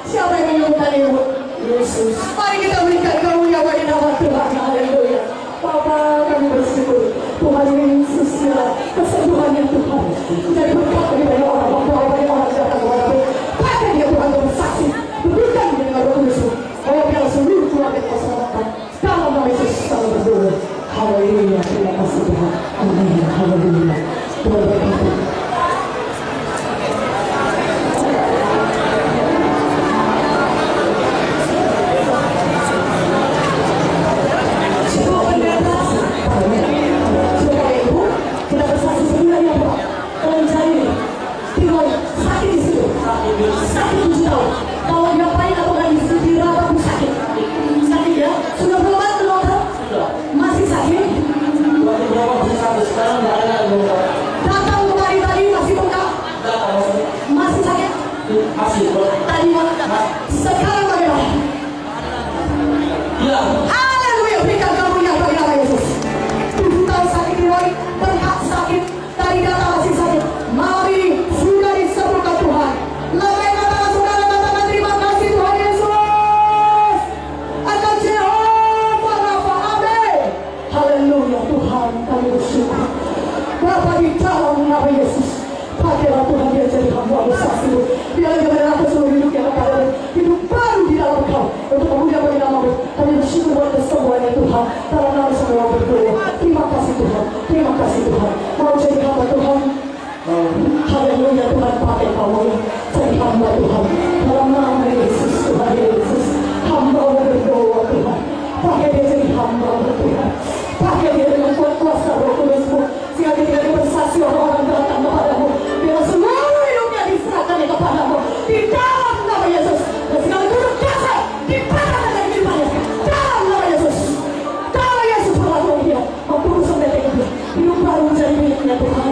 Siapa yang menyembuhkan ibu? Yesus. Mari kita berikan kemuliaan bagi nama Tuhan. Haleluya. Bapa, kami bersyukur Tuhan Yesus ya, kesembuhannya Tuhan jadi berkat bagi banyak orang, membawa banyak orang datang kepada kami. Pakai dia Tuhan bersaksi, berikan dia dengan Roh Kudus, bahwa biar seluruh keluarga kita selamatkan. Dalam nama Yesus kami berdoa. Haleluya. Terima kasih Tuhan. Amin. Haleluya. Tuhan berkati. Sekarang bagaimana? Haleluya. Berikan kemuliaan bagi nama Yesus. 7 tahun sakit tiroid, berhak sakit, dari data masih sakit. Malam ini sudah disembuhkan Tuhan. Lambai katakan saudara, katakan terima kasih Tuhan Yesus. Akan Jehovah Rafa. Amin. Haleluya. Tuhan kami bersyukur. Bapa di dalam nama Yesus, pakailah Tuhan dia jadi hamba bersaksi. Biar dia menerangkan seluruh hidup yang kepada hidup baru di dalam Kau untuk memuliakan bagi nama-Mu. Kami bersyukur buat kesembuhannya Tuhan. Dalam nama semua berdoa. Terima kasih Tuhan. Terima kasih Tuhan. Mau jadi hamba Tuhan. Haleluya. Tuhan pakai kamu jadi hamba Tuhan. Dalam nama Yesus Tuhan Yesus. Hamba berdoa Tuhan. Pakai dia jadi hamba Tuhan. Pakai dia dengan kuasa Roh Kudus-Mu. Sehingga dia tidak bersaksi orang-orang datang kepadamu. Biar seluruh hidupnya diserahkan kepadamu. Di dalam nama Yesus. Dan segala buruk dosa dipatahkan dari kehidupannya. Dalam nama Yesus. Dalam Yesus berlaku dia. Mempunyai sampai hidup baru menjadi miliknya Tuhan.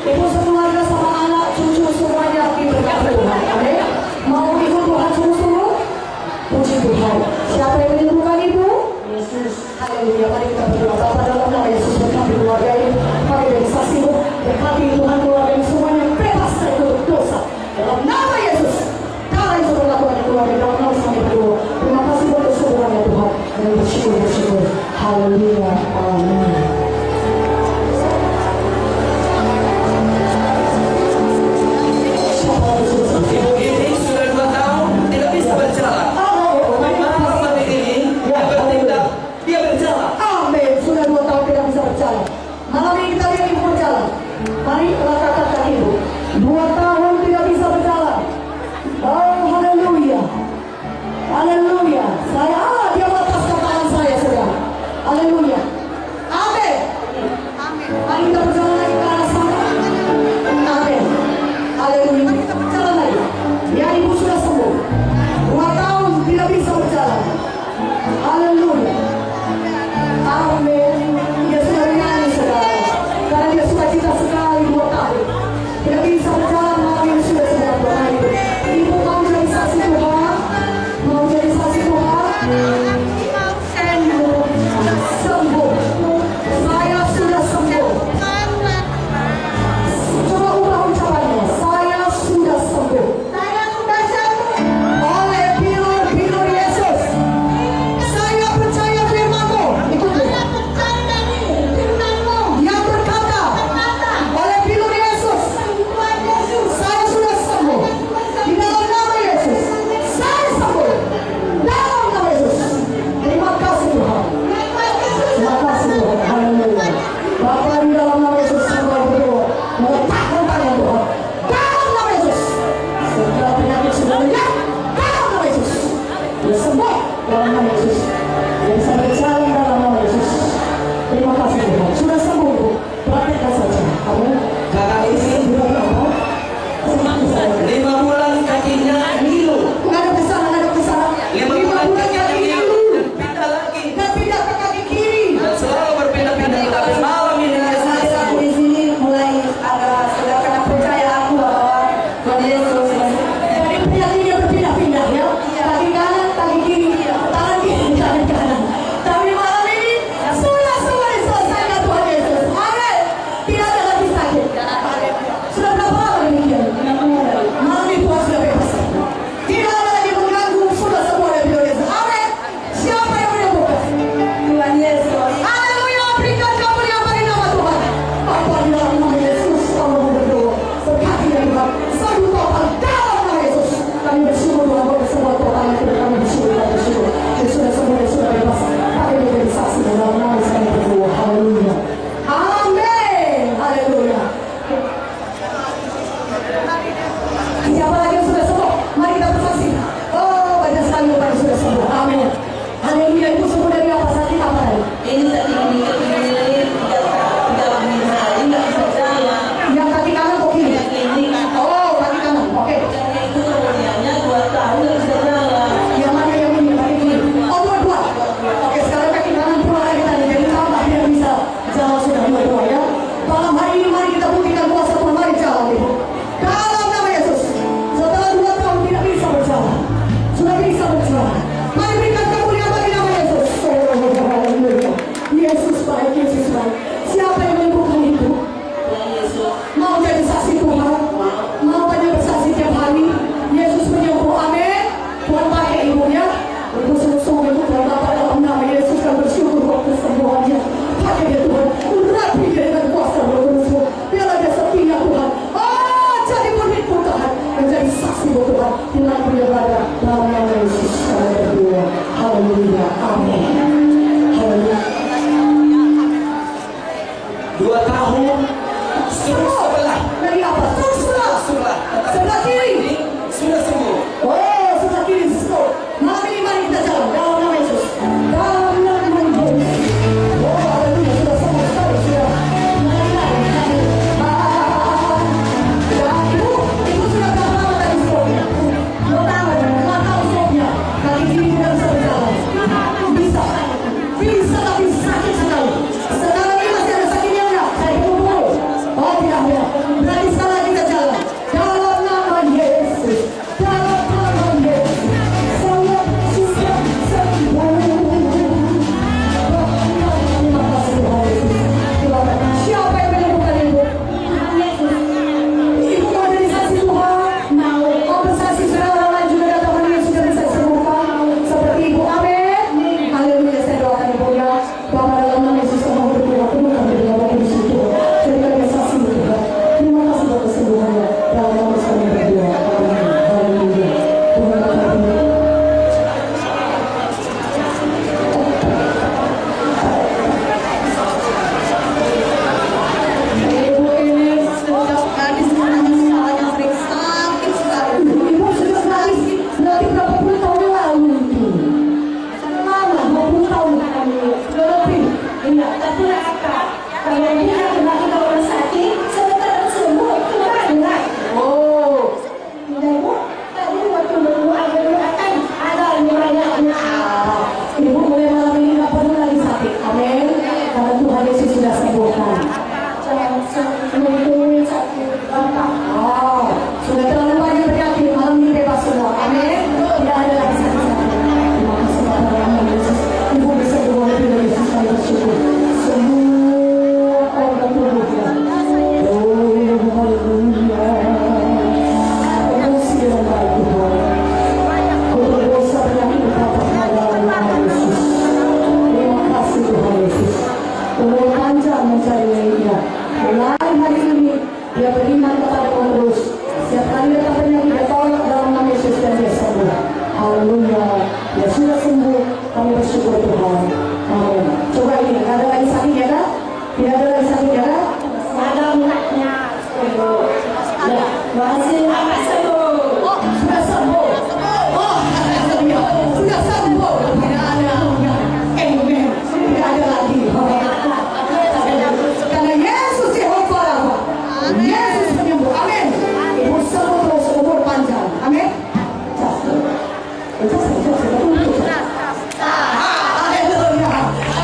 Ibu sekeluarga sama anak, cucu semuanya diberkati Tuhan. Amin. Mau ikut Tuhan sungguh-sungguh? Puji Tuhan. Siapa yang menyembuhkan ibu? Yesus. Haleluya. Mari kita berdoa. Bapa dalam nama Yesus berkati keluarga ini. Mari dari saksimu berkati Tuhan keluarga ini semuanya bebas dari dosa. Dalam nama Yesus. Kala itu berlakukan keluarga dalam nama kami berdoa. Terima kasih buat kesembuhannya Tuhan. Dan bersyukur. Haleluya. Amin. Ibu ini sudah 2 tahun tidak bisa berjalan. Tapi malam hari ini dia bertindak, dia berjalan. Amin. Sudah 2 tahun tidak bisa berjalan. Malam ini kita lihat ibu berjalan. Mari langkahkan kaki ibu. 2 tahun tidak bisa berjalan. Oh, haleluya. Haleluya. Dia melepaskan tangan saya, saudara. Haleluya. Amin. Mari kita berjalan lagi ke arah sana. Amin. Haleluya. Kita berjalan lagi. Ya, ibu sudah sembuh. 2 tahun tidak bisa berjalan. Haleluya. Amin. Dia sudah menyanyi, saudara. Karena dia suka cita sekali 2 tahun. Tidak bisa berjalan, malam ini sudah sembuh Tuhan. Ibu mau jadi saksi Tuhan? Mau jadi saksi Tuhan? Sembuh. Sembuh. Haleluya. Tapi apa? Kalau dia kena kita orang sakit, sebentar sembuh kembali. Oh, tidak bu. Tadi waktu berdoa akan ada yang Ibu mulai malam ini nggak perlu lagi sakit. Amin. Karena Tuhan Yesus sudah sembuhkan. Mungkin sakit bapak. Oh, sudah terlalu banyak penyakit. Malam ini bebas semua. Amin. Tidak ada lagi sakit-sakit. Terima kasih Bapak Tuhan Yesus. Ibu bisa berdoa lebih dari Yesus kami bersyukur. Semua organ tubuhnya. Oh, haleluya. Kasih dan baik Tuhan. Untuk dosa penyakit Bapak Tuhan Yesus. Terima kasih Tuhan Yesus. Umur panjang mencari dia. Mulai hari ini dia beriman kepada terus. Setiap kali dia penyakit dia tolak dalam nama Yesus dan dia sembuh. Haleluya. Dia sudah sembuh. Kami bersyukur Tuhan. Amin. Coba ini, ada lagi sakit ya kan? Tidak ada lagi sakit ya kan? Ada anaknya. Ya, masih apa sembuh? Oh, sudah sembuh. Oh, haleluya. Sudah sembuh. Tidak ada. Amen. Tidak ada lagi. Karena Yesus Yehova Rafa. Yesus penyembuh. Amin. Ibu sembuh terus umur panjang. Amin. Haleluya.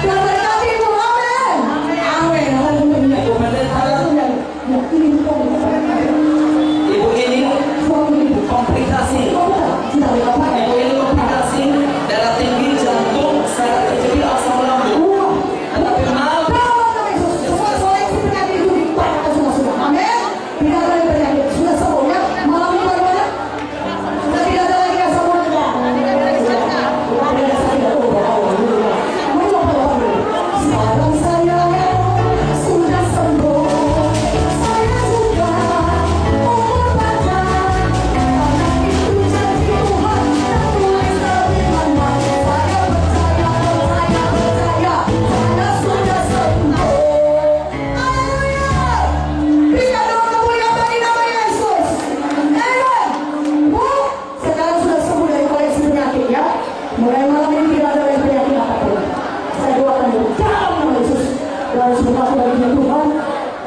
Dan berkati ibu. Amin. Amin. Haleluya. Ibu ini komplikasi. Ibu ini komplikasi darah tinggi, jantung, saya terjadi asam lambung. Tetapi malam mulai malam ini tidak ada lagi penyakit apapun. Saya doakan dalam nama Yesus. Dan semoga baginya Tuhan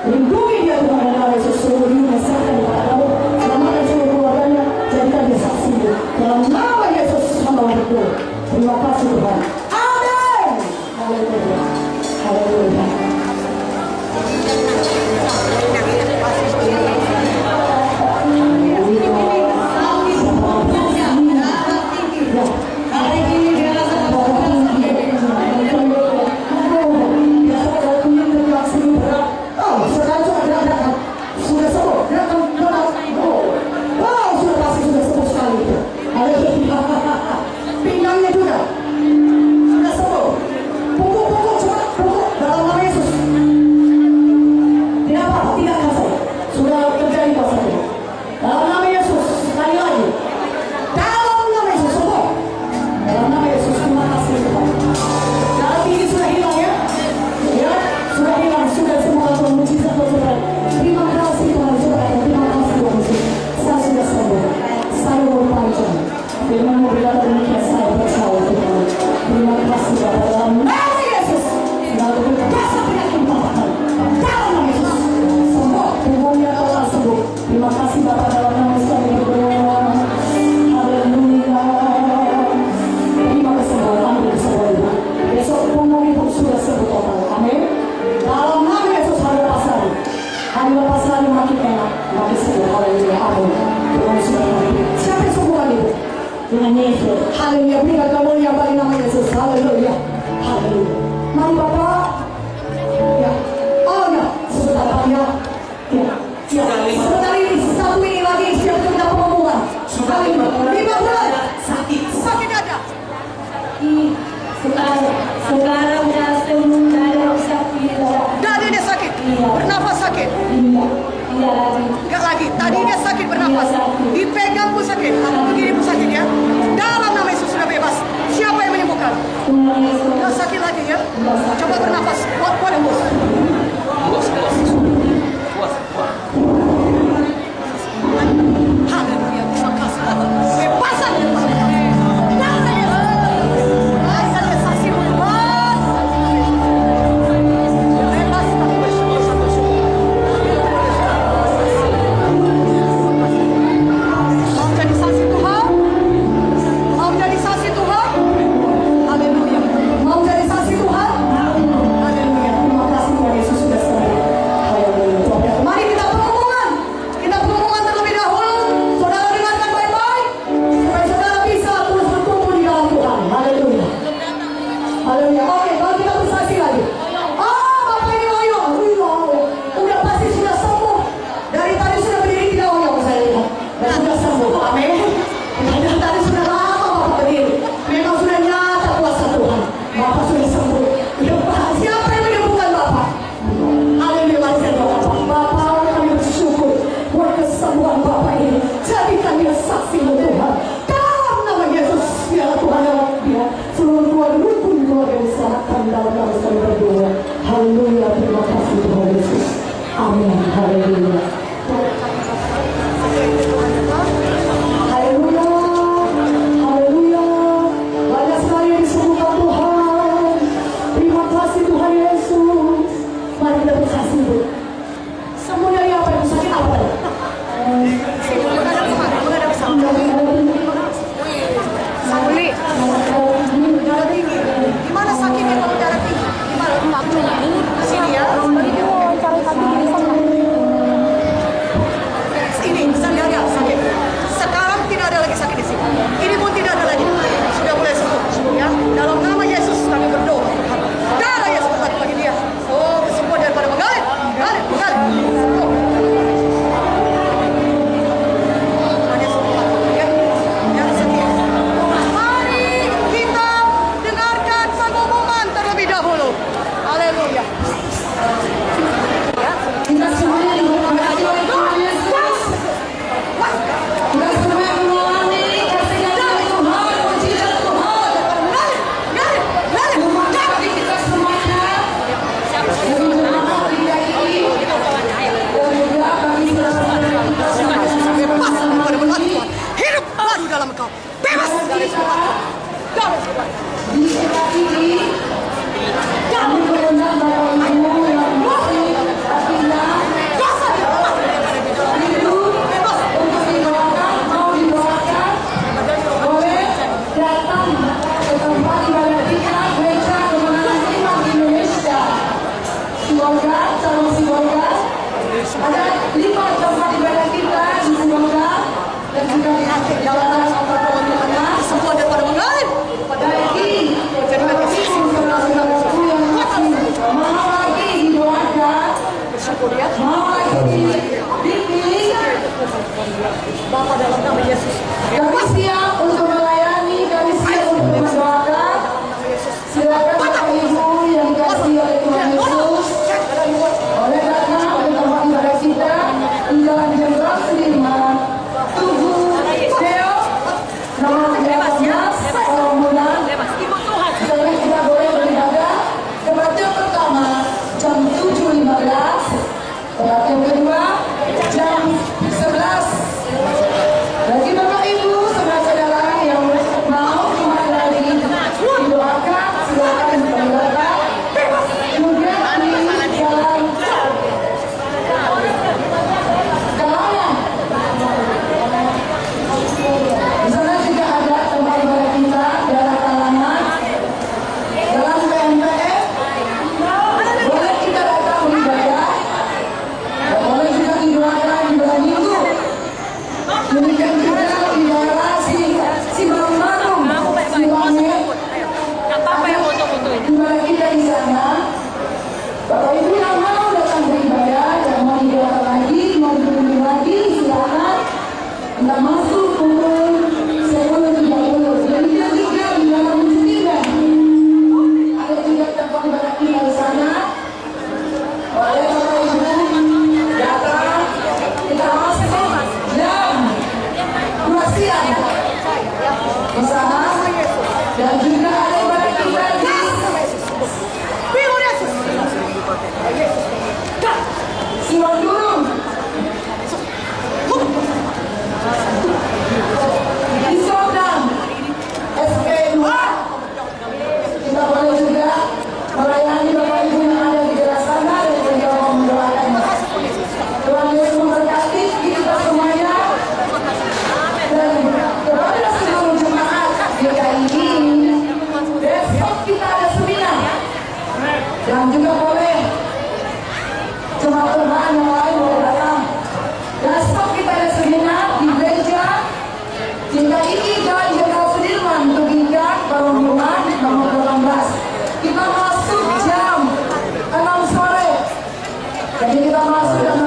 lindungi dia Tuhan dan nama Yesus seluruh dunia serta kepada kamu. Selamatkan seluruh keluarganya, jadikan dia saksi dalam nama Yesus hamba berdoa. Terima kasih Tuhan. Amin. Haleluya. Haleluya. Pinggangnya juga sudah sembuh. Pukul-pukul cepat, pukul dalam nama Yesus. Tidak apa-apa, tidak akan saya. Sudah terjadi pasal. Dalam nama Yesus, sekali lagi. Dalam nama Yesus, sembuh. Dalam nama Yesus, terima kasih Tuhan. Darah tinggi sudah hilang ya? Ya, sudah hilang, sudah semua Tuhan mujizat Tuhan. Terima kasih Tuhan, terima kasih Tuhan Yesus. Saya sudah sembuh. Saya mau panjang. Firman berkata demikian, saya percaya Tuhan. Terima kasih Bapak dalam nama Yesus. Lalu berkuasa penyakit Bapak dalam nama Yesus. Sembuh, tubuhnya telah sembuh. Terima kasih Bapak dalam nama Yesus kami berdoa. Haleluya. Terima kesembuhan, ambil kesembuhan. Besok punggung ibu sudah sembuh total. Amin. Dalam nama Yesus hari lepas hari. Hari lepas hari makin enak, makin sembuh. Haleluya. Amin. Tuhan sudah mati. Siapa yang sembuhan ibu? Dengan Yesus. Haleluya. Berikan kemuliaan bagi nama Yesus. Haleluya. Haleluya. Mari Bapak. Ya. Oh ya. Sebentar Pak ya. Ya. Ya. Sebentar ini. Satu ini lagi. Siap kita pengumuman. Haleluya. 5 bulan. Sakit. Sakit ada. Sekarang udah sembuh, tidak ada sakit. Tadi dia sakit. Bernafas sakit. Tidak lagi. Enggak lagi. Tadi dia sakit bernafas. Dipegang pun sakit. Atau begini pun sakit ya. Dalam nama Yesus sudah bebas. Siapa yang menyembuhkan? Tuhan Yesus. Enggak sakit lagi ya. Coba bernafas. Kuat bos. Haleluya. Terima kasih. Bebasan. Darah Yesus. Saya saksi Tuhan. Amin. Haleluya. Haleluya. Haleluya. Banyak sekali yang disembuhkan Tuhan. Terima kasih Tuhan Yesus. Mari kita bersaksi, Bu. Semua dari apa yang sakit apa? Gimana sakitnya kalau darah tinggi? Gimana? Sini ya. Sini, saya ada sakit. Sekarang tidak ada lagi sakit di sini. Ini pun tidak ada lagi. Sudah mulai sembuh ya. Dalam nama Yesus kami berdoa. Darah Yesus bagi dia. Oh, semua daripada mengalir. Sembuh. Ada semua ya. Yang sakit. Mari kita dengarkan pengumuman terlebih dahulu. Haleluya. Kita semuanya diberkati oleh Tuhan Yesus. Kita semua mengalami kasih karunia Tuhan, mujizat Tuhan. Bagi kita semuanya, lebih bermanfaat di hari ini. Dan juga bagi saudara-saudara kita sama-sama ini. Hidup baru dalam engkau. Bebas dari semua. Di tempat ini, kami mengundang Bapak Ibu yang masih aktifnya hidup untuk didoakan, mau didoakan, boleh datang ke tempat ibadah kita, gereja kemenangan iman Indonesia. Semoga, calon semoga, ada 5 tempat ibadah kita di Semoga dan juga di Jalan Mana. Semua daripada mengalir. Bagi saudara-saudaraku yang masih mau lagi didoakan, mau lagi dibimbing, Bapa dalam nama Yesus. kami siap untuk melayani, kami siap untuk mendoakan. Silakan Bapak Ibu yang dikasihi oleh Tuhan Yesus, boleh datang ke tempat ibadah kita di Jalan Jenderal Sudirman, Tugu Deo, nomor 18, Rombongan. Misalnya kita boleh beribadah. Kebaktian pertama jam 7.15, kebaktian kedua jam 11. Bagi Bapak Ibu, saudara-saudara yang mau kembali lagi didoakan, silakan didoakan. Kemudian di jalan Galayan, di sana juga ada tempat ibadah kita, daerah Talangan, jalan PMPF. Boleh kita datang beribadah, dan boleh juga didoakan di bulan Minggu. Demikian juga di daerah Simalungun, Siwange, ibadah kita di sana. Bapak Ibu yang mau datang beribadah, yang mau didoakan lagi, mau dibimbing lagi, silakan. Kita masuk pukul 10.30. Demikian juga di dalam Judiban. Ada 3 tempat ibadah kita di sana. Boleh Bapak Ibu datang. Kita masuk jam 2 siang di sana. Dan juga ada ibadah kita di Siwang Durung, di Sodang, SP2. Kita boleh juga melayani Bapak Ibu yang ada di daerah sana dan juga mau mendoakan. Tuhan Yesus memberkati kita semuanya. Dan kepada seluruh jemaat GKI, besok kita ada seminar. Dan juga boleh jemaat Tuhan yang lain boleh datang. Besok kita ada seminar di gereja GKI Jalan Jenderal Sudirman, Tugingkat, Rombongan, nomor 18. Kita masuk jam 6 sore. Jadi kita masuk jam